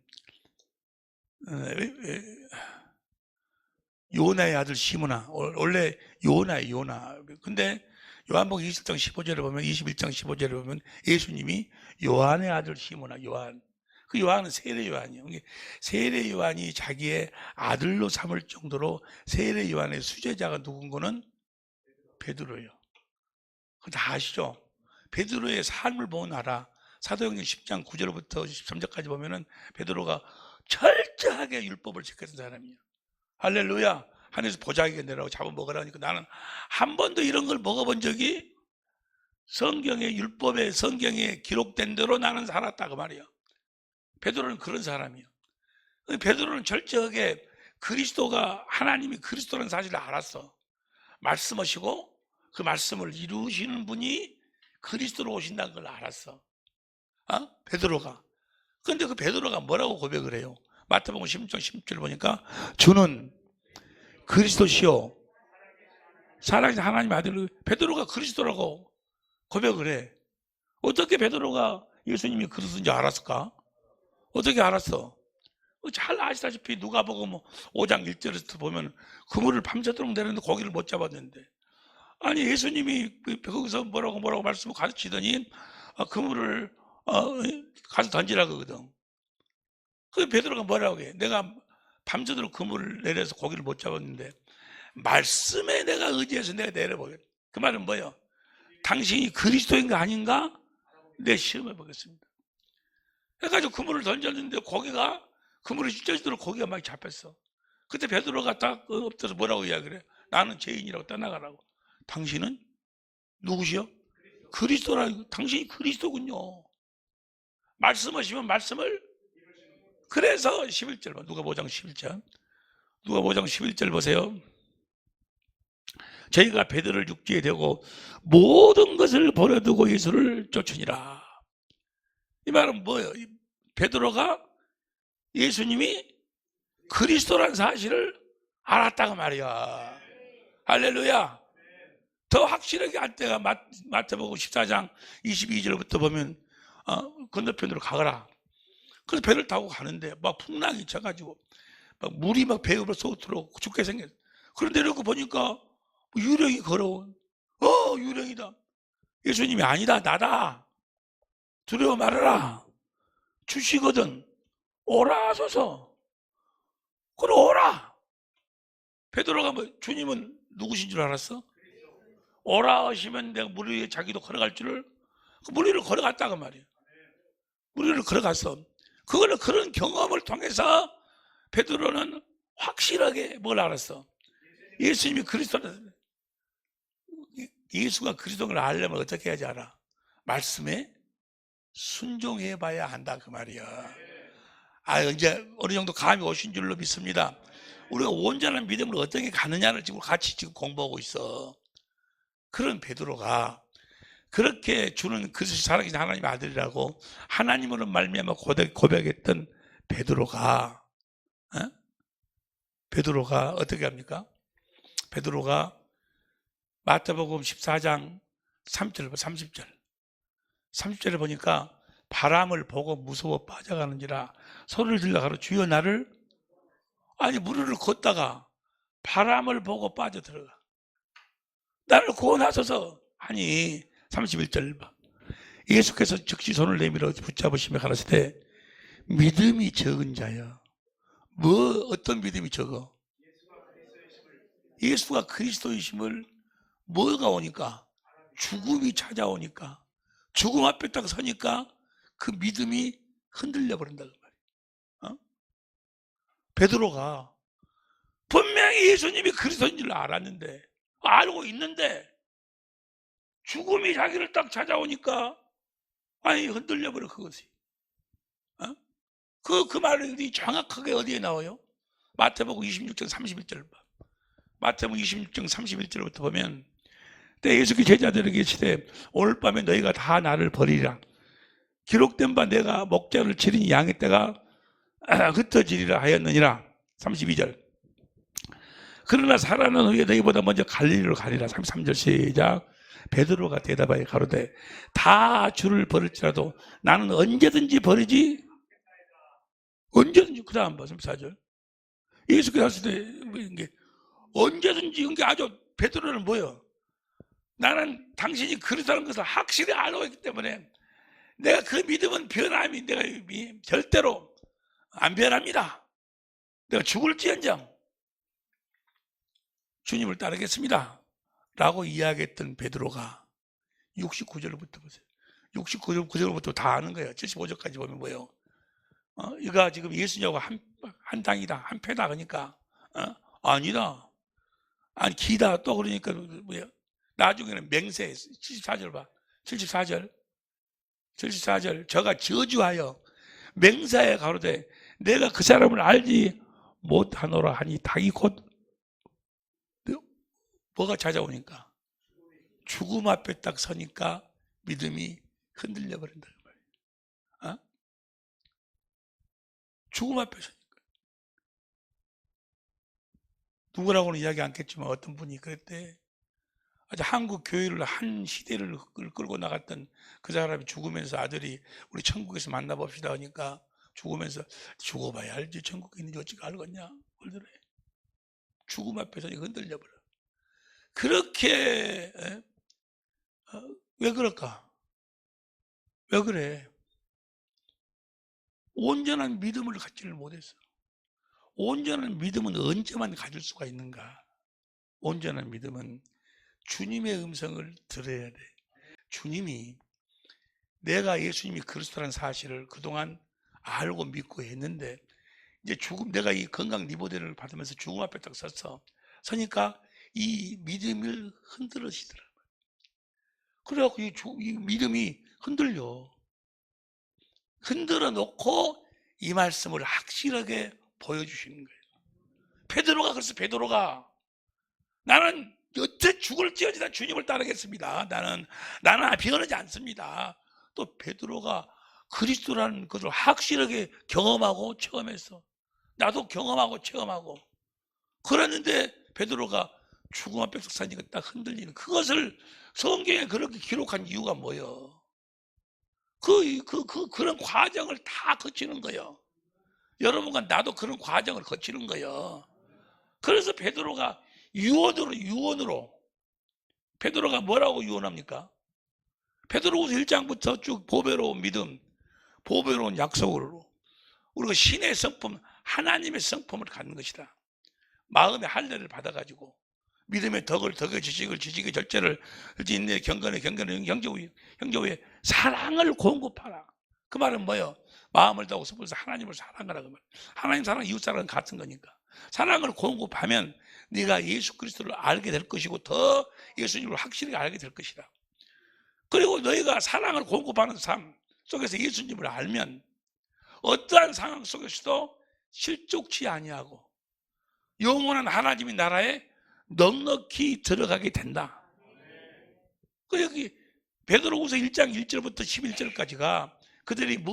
요나의 아들 시므나, 원래 요나예요. 요나. 근데 요한복음 20장 15절에 보면, 21장 15절에 보면 예수님이 요한의 아들 시므나, 요한. 그 요한은 세례 요한이에요. 세례 요한이 자기의 아들로 삼을 정도로 세례 요한의 수제자가 누군가는 베드로예요. 그거 다 아시죠? 베드로의 삶을 보면 알아. 사도행전 10장 9절부터 13절까지 보면은 베드로가 철저하게 율법을 지켰던 사람이에요. 할렐루야. 하늘에서 보자기가 내라고 잡아먹으라니까 나는 한 번도 이런 걸 먹어본 적이, 성경의 율법에, 성경에 기록된 대로 나는 살았다 그 말이에요. 베드로는 그런 사람이에요. 베드로는 철저하게 그리스도가, 하나님이 그리스도라는 사실을 알았어. 말씀하시고 그 말씀을 이루시는 분이 그리스도로 오신다는 걸 알았어. 베드로가. 그런데 그 베드로가 뭐라고 고백을 해요? 마태복음 16장 10절 보니까 주는 그리스도시요 살아계신 하나님의 아들. 베드로가 그리스도라고 고백을 해. 어떻게 베드로가 예수님이 그리스도인지 알았을까? 어떻게 알았어? 잘 아시다시피 누가복음 5장 1절에서 보면 그물을 밤새도록 내렸는데 고기를 못 잡았는데, 아니 예수님이 거기서 뭐라고 말씀을 가르치더니 그물을 가서 던지라 그러거든. 그 베드로가 뭐라고 해? 내가 밤새도록 그물을 내려서 고기를 못 잡았는데 말씀에 내가 의지해서 내가 내려보겠다. 그 말은 뭐예요? 당신이 그리스도인가 아닌가? 내 시험해 보겠습니다. 해가지고 그물을 던졌는데 그물이 찢어지도록 고기가 막 잡혔어. 그때 베드로가 딱 엎드려서 뭐라고 이야기를 해? 나는 죄인이라고 떠나가라고. 당신은 누구시요? 그리스도라. 당신이 그리스도군요. 말씀하시면 말씀을. 그래서 11절, 누가복음 5장 11절, 누가복음 5장 11절 보세요. 저희가 베드로를 육지에 대고 모든 것을 버려두고 예수를 쫓으니라. 이 말은 뭐예요? 베드로가 예수님이 그리스도란 사실을 알았다고 말이야. 할렐루야. 더 확실하게 알 때가 마태복음 14장 22절부터 보면 건너편으로 가거라. 그래서 배를 타고 가는데 막 풍랑이 쳐가지고 막 물이 막 배에 쏟아 들어오고 죽게 생겼어. 그런데 이러고 보니까 유령이 걸어온. 유령이다. 예수님이 아니다, 나다. 두려워 말아라. 주시거든. 오라 하소서. 그럼 오라. 베드로가 주님은 누구신 줄 알았어? 오라 하시면 내가 물 위에 자기도 걸어갈 줄을, 그 물 위를 걸어갔다고 말이에요. 물 위를 걸어갔어. 그거는 그런 경험을 통해서 베드로는 확실하게 뭘 알았어? 예수님이 그리스도는. 예수가 그리스도를 알려면 어떻게 해야지 알아? 말씀에 순종해 봐야 한다 그 말이야. 이제 어느 정도 감이 오신 줄로 믿습니다. 우리가 온전한 믿음으로 어떻게 가느냐를 지금 같이 공부하고 있어. 그런 베드로가 그렇게 주는 그리스도 살아계신 하나님의 아들이라고 하나님으로 말미암아 고백했던 베드로가 어떻게 합니까? 베드로가 마태복음 14장 3절, 30절에 보니까 바람을 보고 무서워 빠져가는지라 소리를 질러 가로 주여 나를, 아니 무리를 걷다가 바람을 보고 빠져들어가. 나를 구원하소서 하니 31절 봐. 예수께서 즉시 손을 내밀어 붙잡으시며 가라사대 믿음이 적은 자여. 뭐 어떤 믿음이 적어? 예수가 그리스도이심을 뭐가 오니까? 죽음이 찾아오니까, 죽음 앞에 딱 서니까 그 믿음이 흔들려 버린다 그 말이야. 베드로가 분명히 예수님이 그리스도인 줄 알았는데, 알고 있는데 죽음이 자기를 딱 찾아오니까 아니 흔들려 버려 그것이. 그 말이 정확하게 어디에 나와요? 마태복음 26장 31절 봐. 마태복음 26장 31절부터 보면 때 예수께서 제자들에게 이르시되 오늘 밤에 너희가 다 나를 버리리라. 기록된 바 내가 목자를 치린 양의 때가 흩어지리라 하였느니라. 32절. 그러나 살아난 후에 너희보다 먼저 갈릴리로 가리라. 33절 시작. 베드로가 대답하여 가로되 다 주를 버릴지라도 나는 언제든지 버리지. 언제든지. 그 다음 봐. 34절. 예수께서 하실 때 언제든지. 그게 아주 베드로는 뭐예요? 나는 당신이 그리스도라는 것을 확실히 알고 있기 때문에 내가 그 믿음은 변함이 내가 절대로 안 변합니다. 내가 죽을지언정 주님을 따르겠습니다 라고 이야기했던 베드로가 69절부터 보세요. 69절부터 다 아는 거예요. 75절까지 보면 뭐예요? 이거 지금 예수님하고 한 당이다, 한 패다 그러니까 아니다, 아니 기다 또 그러니까 뭐야? 나중에는 맹세. 74절 봐. 74절 저가 저주하여 맹세하여 가로되 내가 그 사람을 알지 못하노라 하니 닭이 곧 뭐가 찾아오니까 죽음 앞에 딱 서니까 믿음이 흔들려 버린다 그 말이에요. 죽음 앞에 서니까. 누구라고는 이야기 않겠지만 어떤 분이 그랬대. 아주 한국 교회를 한 시대를 끌고 나갔던 그 사람이 죽으면서 아들이 우리 천국에서 만나봅시다 하니까 죽으면서 죽어봐야 알지 천국에 있는지 어찌 알겠냐 그러더래. 죽음 앞에서 흔들려 버려. 그렇게 왜 그럴까? 왜 그래? 온전한 믿음을 갖지를 못했어. 온전한 믿음은 언제만 가질 수가 있는가? 온전한 믿음은 주님의 음성을 들어야 돼. 주님이 내가 예수님이 그리스도라는 사실을 그동안 알고 믿고 했는데 이제 죽음, 내가 이 건강 리보델을 받으면서 죽음 앞에 딱 서니까 이 믿음을 흔들으시더라고요. 그래갖고 이 믿음이 흔들어 놓고 이 말씀을 확실하게 보여주시는 거예요. 베드로가 그래서 베드로가 나는 여태 죽을지어지다 주님을 따르겠습니다. 나는 변하지 않습니다. 또 베드로가 그리스도라는 것을 확실하게 경험하고 체험했어. 나도 경험하고 체험하고 그랬는데 베드로가 죽음 앞에서 사니까 딱 흔들리는 그것을 성경에 그렇게 기록한 이유가 뭐예요? 그런 과정을 다 거치는 거예요. 여러분과 나도 그런 과정을 거치는 거예요. 그래서 베드로가 유언으로 베드로가 뭐라고 유언합니까? 베드로후서 1장부터 쭉 보배로운 믿음, 보배로운 약속으로 우리가 신의 성품, 하나님의 성품을 갖는 것이다. 마음의 할례를 받아가지고 믿음의 덕을 지식을 지식의 절제를 인내 경건의 형제의 사랑을 공급하라. 그 말은 뭐예요? 마음을 다하고 스스로 하나님을 사랑하라 그 말. 하나님 사랑, 이웃 사랑은 같은 거니까 사랑을 공급하면 네가 예수 그리스도를 알게 될 것이고 더 예수님을 확실히 알게 될 것이다. 그리고 너희가 사랑을 공급하는 삶 속에서 예수님을 알면 어떠한 상황 속에서도 실족치 아니하고 영원한 하나님의 나라에 넉넉히 들어가게 된다. 그 여기 베드로후서 1장 1절부터 11절까지가 그들이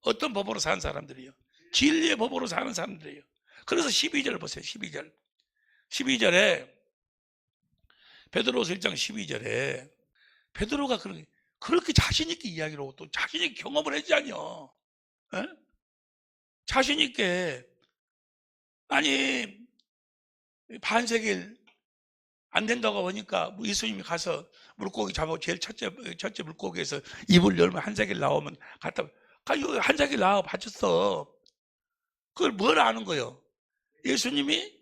어떤 법으로 사는 사람들이에요? 진리의 법으로 사는 사람들이에요. 그래서 12절 보세요. 12절에 베드로서 1장 12절에 베드로가 그렇게 자신 있게 이야기를 하고 또 자신 있게 경험을 했잖아요. 에? 자신 있게 아니 반세기를 안 된다고 하니까 예수님이 가서 물고기 잡아 제일 첫째 물고기에서 입을 열면 한 세겔 나오면 갖다 한 세겔 나와 바쳤어. 그걸 뭘 아는 거예요? 예수님이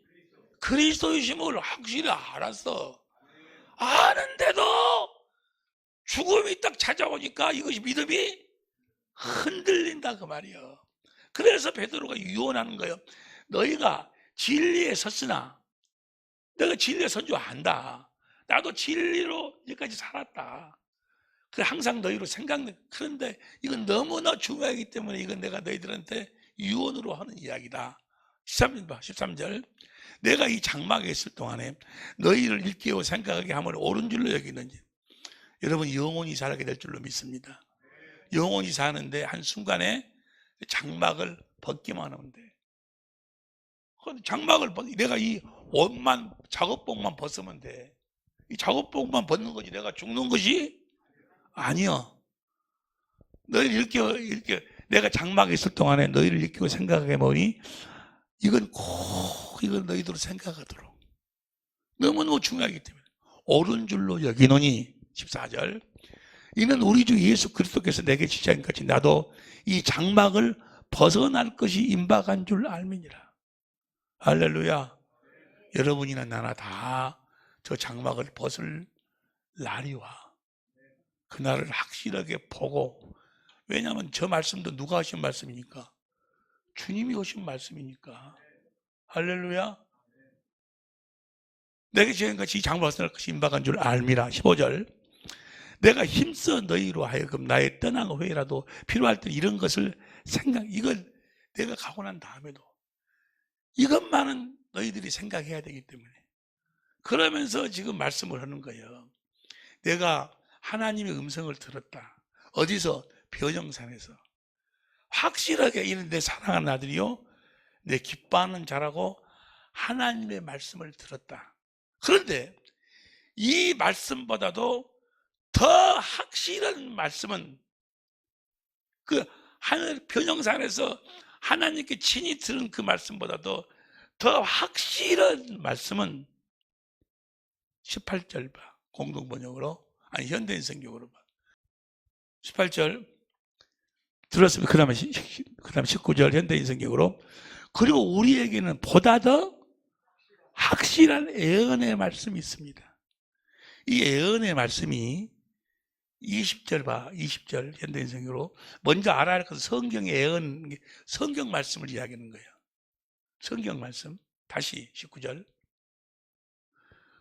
그리스도이심을 확실히 알았어. 아는데도 죽음이 딱 찾아오니까 이것이 믿음이 흔들린다 그 말이에요. 그래서 베드로가 유언하는 거예요. 너희가 진리에 섰으나 내가 진리에 선 줄 안다. 나도 진리로 여기까지 살았다. 그 항상 너희로 생각나. 그런데 이건 너무나 중요하기 때문에 이건 내가 너희들한테 유언으로 하는 이야기다. 13절. 내가 이 장막에 있을 동안에 너희를 일깨워 생각하게 함을 옳은 줄로 여기는지. 여러분 영원히 살게 될 줄로 믿습니다. 영원히 사는데 한순간에 장막을 벗기만 하면 돼. 장막을 내가 이 옷만 작업복만 벗으면 돼. 이 작업복만 벗는 거지 내가 죽는 것이 아니야. 너희를 이렇게 내가 장막에 있을 동안에 너희를 일깨워 생각해 보니 이건 꼭 이건 너희들 생각하도록 너무너무 중요하기 때문에 옳은 줄로 여기노니 14절 이는 우리 주 예수 그리스도께서 내게 지시한 것이 나도 이 장막을 벗어날 것이 임박한 줄 알미니라. 할렐루야. 여러분이나 나나 다 저 장막을 벗을 날이 와. 그날을 확실하게 보고 왜냐하면 저 말씀도 누가 하신 말씀이니까 주님이 하신 말씀이니까. 할렐루야. 내게 지은 것이 이 장막을 벗어날 것이 임박한 줄 알미라. 15절 내가 힘써 너희로 하여금 나의 떠난 후에라도 필요할 때 이런 것을 이걸 내가 가고 난 다음에도 이것만은 너희들이 생각해야 되기 때문에 그러면서 지금 말씀을 하는 거예요. 내가 하나님의 음성을 들었다. 어디서? 변형산에서. 확실하게 이는 내 사랑하는 아들이요 내 기뻐하는 자라고 하나님의 말씀을 들었다. 그런데 이 말씀보다도 더 확실한 말씀은 그 하늘 변형산에서 하나님께 친히 들은 그 말씀보다도 더 확실한 말씀은 18절 봐. 공동번역으로 아니 현대인 성경으로 봐. 18절 들었으면 그 다음에 19절 현대인 성경으로 그리고 우리에게는 보다 더 확실한 예언의 말씀이 있습니다. 이 예언의 말씀이 20절 봐. 20절 현대인 성경으로 먼저 알아야 할 것은 성경의 예언, 성경 말씀을 이야기하는 거예요. 성경 말씀. 다시 19절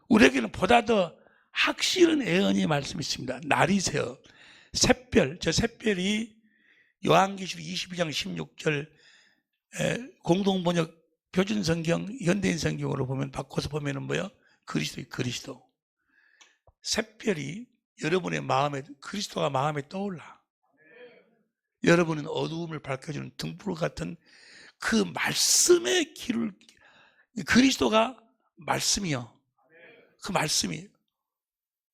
우리에게는 보다 더 확실한 예언의 말씀이 있습니다. 날이 새어 샛별, 저 샛별이 요한계시록 22장 16절 공동번역 표준성경 현대인 성경으로 보면 바꿔서 보면은 뭐요? 그리스도 샛별이 여러분의 마음에 그리스도가 마음에 떠올라. 여러분은 어두움을 밝혀주는 등불 같은 그 말씀의 길을 그리스도가 말씀이요. 그 말씀이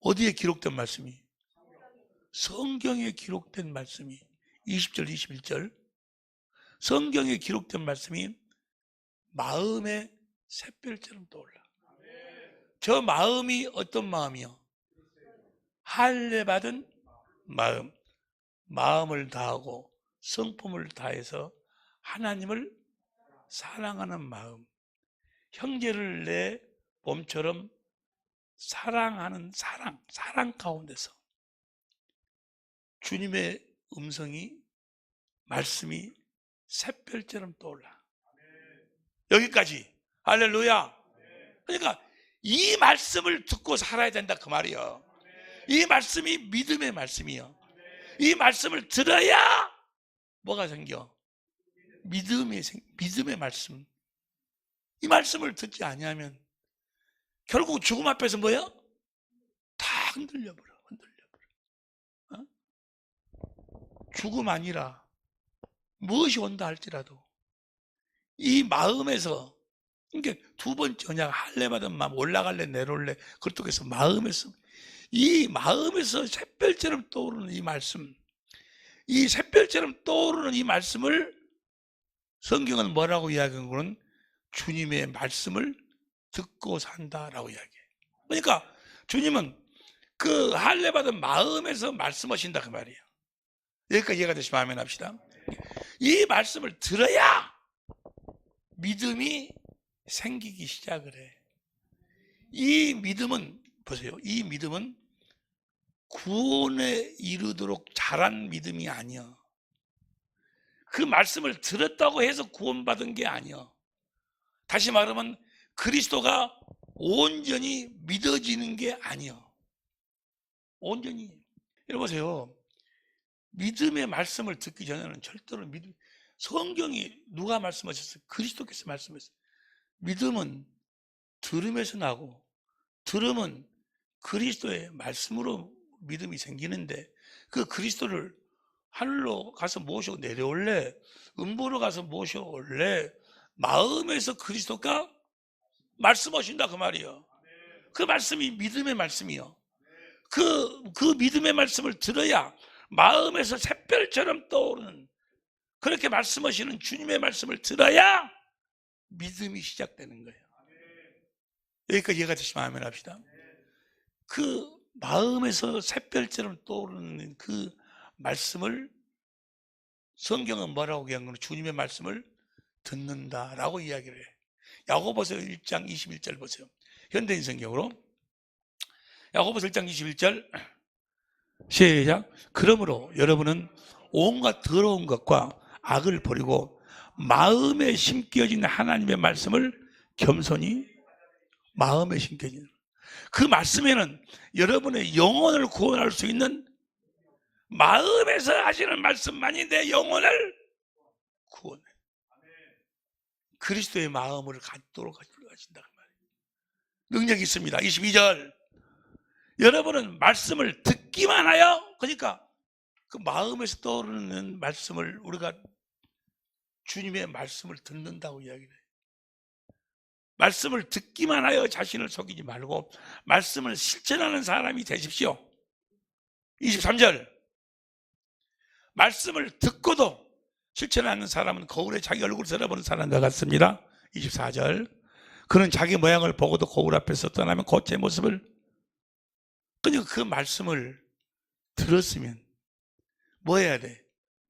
어디에 기록된 말씀이? 성경에 기록된 말씀이 20절 21절 성경에 기록된 말씀이 마음의 샛별처럼 떠올라. 저 마음이 어떤 마음이요? 할례 받은 마음. 마음을 다하고 성품을 다해서 하나님을 사랑하는 마음. 형제를 내 몸처럼 사랑하는 사랑 가운데서 주님의 음성이 말씀이 샛별처럼 떠올라. 여기까지. 할렐루야. 그러니까 이 말씀을 듣고 살아야 된다 그 말이에요. 이 말씀이 믿음의 말씀이요. 이 말씀을 들어야 뭐가 생겨? 믿음의 말씀. 이 말씀을 듣지 아니하면 결국 죽음 앞에서 뭐예요? 다 흔들려버려. 어? 죽음 아니라 무엇이 온다 할지라도 이 마음에서 그러니까 두 번째 언약 할례 받은 마음 올라갈래 내려올래 그렇다고 해서 마음에서 이 마음에서 샛별처럼 떠오르는 이 말씀 이 샛별처럼 떠오르는 이 말씀을 성경은 뭐라고 이야기한 거는 주님의 말씀을 듣고 산다라고 이야기해요. 그러니까 주님은 그 할례 받은 마음에서 말씀하신다 그 말이에요. 여기까지 이해가 되시면 아멘 합시다. 이 말씀을 들어야 믿음이 생기기 시작을 해. 이 믿음은 보세요. 이 믿음은 구원에 이르도록 자란 믿음이 아니야. 그 말씀을 들었다고 해서 구원받은 게 아니야. 다시 말하면 그리스도가 온전히 믿어지는 게 아니야. 온전히. 여러분 보세요. 믿음의 말씀을 듣기 전에는 절대로 성경이 누가 말씀하셨어요? 그리스도께서 말씀하셨어요. 믿음은 들음에서 나고 들음은 그리스도의 말씀으로 믿음이 생기는데 그 그리스도를 하늘로 가서 모시고 내려올래? 음부로 가서 모셔올래? 마음에서 그리스도가 말씀하신다 그 말이에요. 그 말씀이 믿음의 말씀이요. 그 믿음의 말씀을 들어야 마음에서 샛별처럼 떠오르는 그렇게 말씀하시는 주님의 말씀을 들어야 믿음이 시작되는 거예요. 여기까지 이해가 되시면 아멘 합시다. 그 마음에서 샛별처럼 떠오르는 그 말씀을 성경은 뭐라고 얘기한 거는 주님의 말씀을 듣는다라고 이야기를 해요. 야고보서 1장 21절 보세요. 현대인 성경으로 야고보서 1장 21절 시작. 그러므로 여러분은 온갖 더러운 것과 악을 버리고 마음에 심겨진 하나님의 말씀을 겸손히 마음에 심겨진 그 말씀에는 여러분의 영혼을 구원할 수 있는 마음에서 하시는 말씀만이 내 영혼을 구원해. 그리스도의 마음을 갖도록 하신다. 능력이 있습니다. 22절 여러분은 말씀을 듣기만 하여 그러니까 그 마음에서 떠오르는 말씀을 우리가 주님의 말씀을 듣는다고 이야기를 해요. 말씀을 듣기만 하여 자신을 속이지 말고 말씀을 실천하는 사람이 되십시오. 23절 말씀을 듣고도 실천하는 사람은 거울에 자기 얼굴을 들어보는 사람과 같습니다. 24절 그는 자기 모양을 보고도 거울 앞에서 떠나면 곧 제 모습을 그러니까 그 말씀을 들었으면 뭐 해야 돼?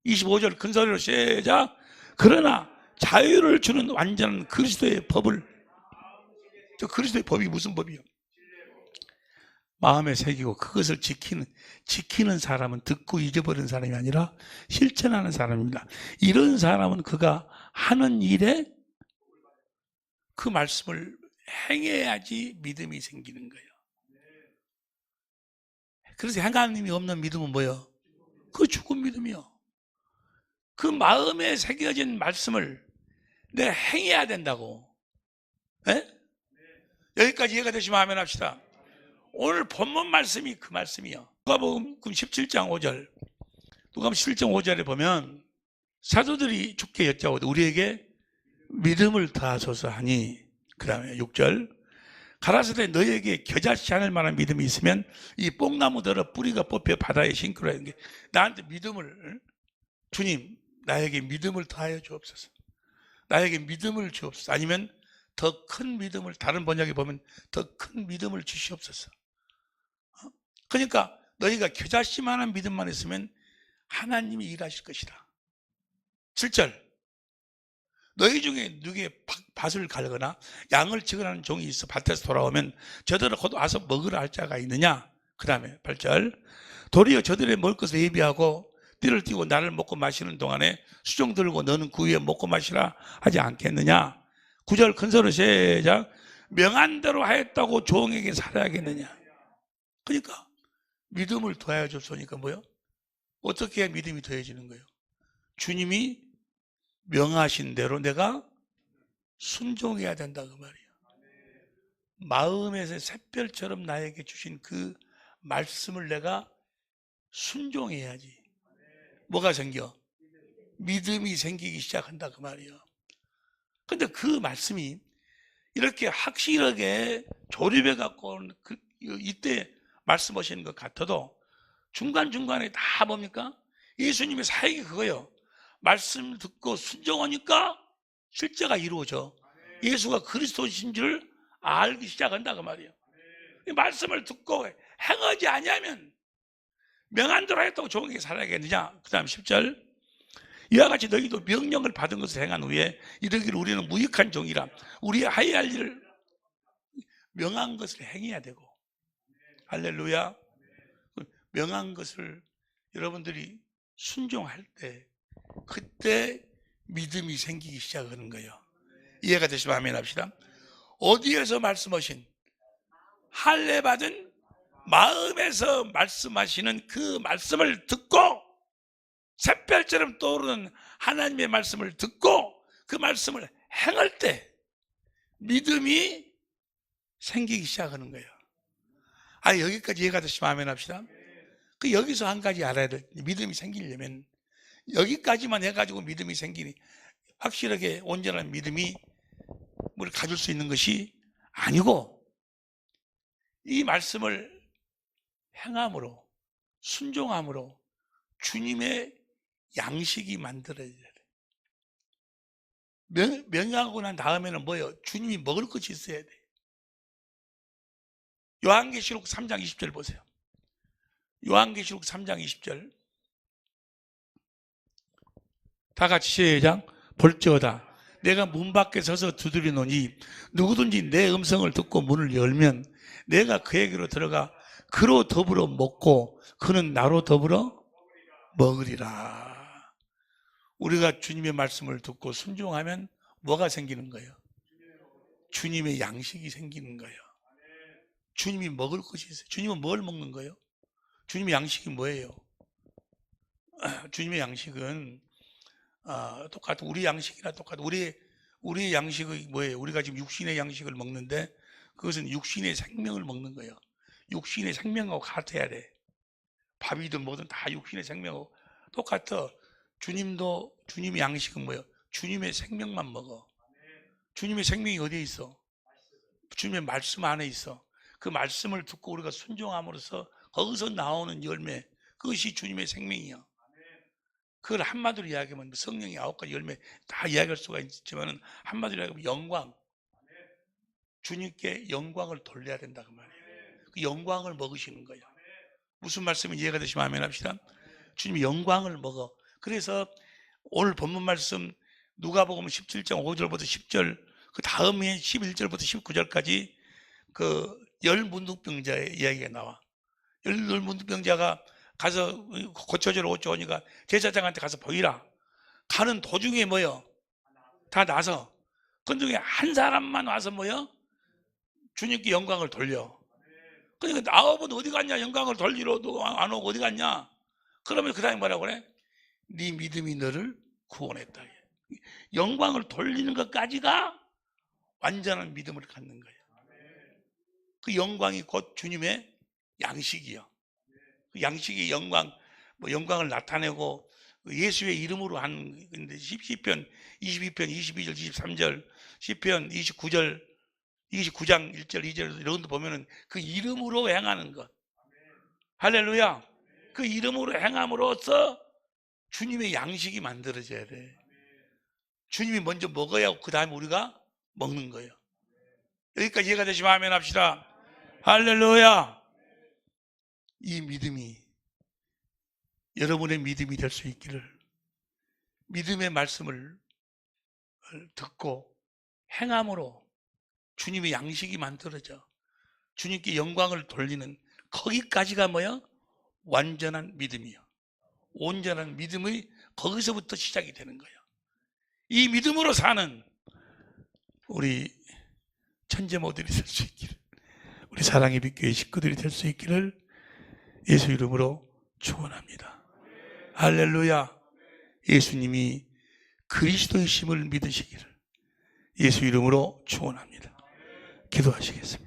25절 큰 소리로 시작 그러나 자유를 주는 완전한 그리스도의 법을 저 그리스도의 법이 무슨 법이요? 마음에 새기고 그것을 지키는 사람은 듣고 잊어버리는 사람이 아니라 실천하는 사람입니다. 이런 사람은 그가 하는 일에 그 말씀을 행해야지 믿음이 생기는 거예요. 그래서 하나님이 없는 믿음은 뭐예요? 그 죽은 믿음이요. 그 마음에 새겨진 말씀을 내가 행해야 된다고. 네? 여기까지 이해가 되시면 아멘 합시다. 오늘 본문 말씀이 그 말씀이요. 누가복음 17장 5절. 누가복음 17장 5절에 보면 사도들이 주께 여짜오되 우리에게 믿음을 더하소서 하니 그 다음에 6절 가라사대 너희에게 겨자씨 않을 만한 믿음이 있으면 이 뽕나무들어 뿌리가 뽑혀 바다에 심기로 하는 게 나한테 믿음을 주님 나에게 믿음을 더하여 주옵소서. 나에게 믿음을 주옵소서. 아니면 더 큰 믿음을 다른 번역에 보면 더 큰 믿음을 주시옵소서. 그러니까 너희가 겨자씨만한 믿음만 있으면 하나님이 일하실 것이다. 7절 너희 중에 누구의 밭을 갈거나 양을 치거나 종이 있어 밭에서 돌아오면 저들을 곧 와서 먹으라 할 자가 있느냐. 그 다음에 8절 도리어 저들의 먹을 것을 예비하고 띠를 띠고 나를 먹고 마시는 동안에 수종 들고 너는 그 위에 먹고 마시라 하지 않겠느냐. 9절 큰 소리로 시작 명한 대로 하였다고 종에게 살아야겠느냐. 그러니까 믿음을 더하여 줬으니까 뭐요? 어떻게 해야 믿음이 더해지는 거예요? 주님이 명하신 대로 내가 순종해야 된다 그 말이에요. 마음에서 샛별처럼 나에게 주신 그 말씀을 내가 순종해야지. 뭐가 생겨? 믿음이 생기기 시작한다 그 말이에요. 근데 그 말씀이 이렇게 확실하게 조립해 갖고 이때 말씀하시는 것 같아도 중간중간에 다 뭡니까? 예수님의 사역이 그거예요. 말씀 듣고 순종하니까 실제가 이루어져. 예수가 그리스도신 줄 알기 시작한다 그 말이에요. 이 말씀을 듣고 행하지 아니하면 명한 대로 했다고 좋은 살아야겠느냐. 그 다음 10절, 이와 같이 너희도 명령을 받은 것을 행한 후에 이르기를 우리는 무익한 종이라. 우리의 하여야 할 일을 명한 것을 행해야 되고. 할렐루야. 명한 것을 여러분들이 순종할 때 그때 믿음이 생기기 시작하는 거예요. 이해가 되시면 아멘 합시다. 어디에서 말씀하신 할례 받은 마음에서 말씀하시는 그 말씀을 듣고 샛별처럼 떠오르는 하나님의 말씀을 듣고 그 말씀을 행할 때 믿음이 생기기 시작하는 거예요. 여기까지 이해가 되시면 아멘 합시다. 여기서 한 가지 알아야 돼. 믿음이 생기려면 여기까지만 해가지고 믿음이 생기니 확실하게 온전한 믿음이 뭘 가질 수 있는 것이 아니고 이 말씀을 행함으로 순종함으로 주님의 양식이 만들어져야 돼. 명하고 난 다음에는 뭐예요? 주님이 먹을 것이 있어야 돼. 요한계시록 3장 20절 보세요. 요한계시록 3장 20절 다 같이 시작. 볼지어다 내가 문 밖에 서서 두드리노니 누구든지 내 음성을 듣고 문을 열면 내가 그에게로 들어가 그로 더불어 먹고 그는 나로 더불어 먹으리라. 우리가 주님의 말씀을 듣고 순종하면 뭐가 생기는 거예요? 주님의 양식이 생기는 거예요. 주님이 먹을 것이 있어요. 주님은 뭘 먹는 거예요? 주님의 양식이 뭐예요? 주님의 양식은 똑같은 우리 양식이나 똑같은 우리의 양식이 뭐예요? 우리가 지금 육신의 양식을 먹는데 그것은 육신의 생명을 먹는 거예요. 육신의 생명하고 같아야 돼. 밥이든 뭐든 다 육신의 생명하고 똑같아. 주님도 주님의 양식은 뭐예요? 주님의 생명만 먹어. 주님의 생명이 어디에 있어? 주님의 말씀 안에 있어. 그 말씀을 듣고 우리가 순종함으로써 거기서 나오는 열매, 그것이 주님의 생명이야. 그걸 한마디로 이야기하면 성령의 9가지 열매 다 이야기할 수가 있지만 한마디로 이야기하면 영광, 주님께 영광을 돌려야 된다 그 말이에요. 그 영광을 먹으시는 거예요. 무슨 말씀이 이해가 되시면 아멘 합시다. 주님이 영광을 먹어. 그래서 오늘 본문 말씀 누가복음 17장 5절부터 10절 그 다음에 11절부터 19절까지 그 열문둥병자의 이야기가 나와. 열문둥병자가 가서 고쳐주러 오니까 제사장한테 가서 보이라. 가는 도중에 뭐요? 다 나서. 그 중에 한 사람만 와서 뭐요? 주님께 영광을 돌려. 그러니까 9은 어디 갔냐? 영광을 돌리러도 안 오고 어디 갔냐? 그러면 그 다음에 뭐라고 그래? 네 믿음이 너를 구원했다. 영광을 돌리는 것까지가 완전한 믿음을 갖는 거예요. 그 영광이 곧 주님의 양식이요. 그 양식이 영광을 나타내고 예수의 이름으로 하는 건데 시편 22편 22절 23절 시편 29절 29장 1절 2절 이런 데 보면은 그 이름으로 행하는 것. 할렐루야. 그 이름으로 행함으로써 주님의 양식이 만들어져야 돼. 주님이 먼저 먹어야 하고 그 다음에 우리가 먹는 거예요. 여기까지 이해가 되시면 아멘 합시다. 할렐루야. 이 믿음이 여러분의 믿음이 될 수 있기를, 믿음의 말씀을 듣고 행함으로 주님의 양식이 만들어져 주님께 영광을 돌리는 거기까지가 뭐야? 완전한 믿음이요. 온전한 믿음의 거기서부터 시작이 되는 거예요. 이 믿음으로 사는 우리 천재모들이 될 수 있기를, 우리 사랑의 빛교회 식구들이 될 수 있기를 예수 이름으로 축원합니다. 할렐루야. 예수님이 그리스도이심을 믿으시기를 예수 이름으로 축원합니다. 기도하시겠습니다.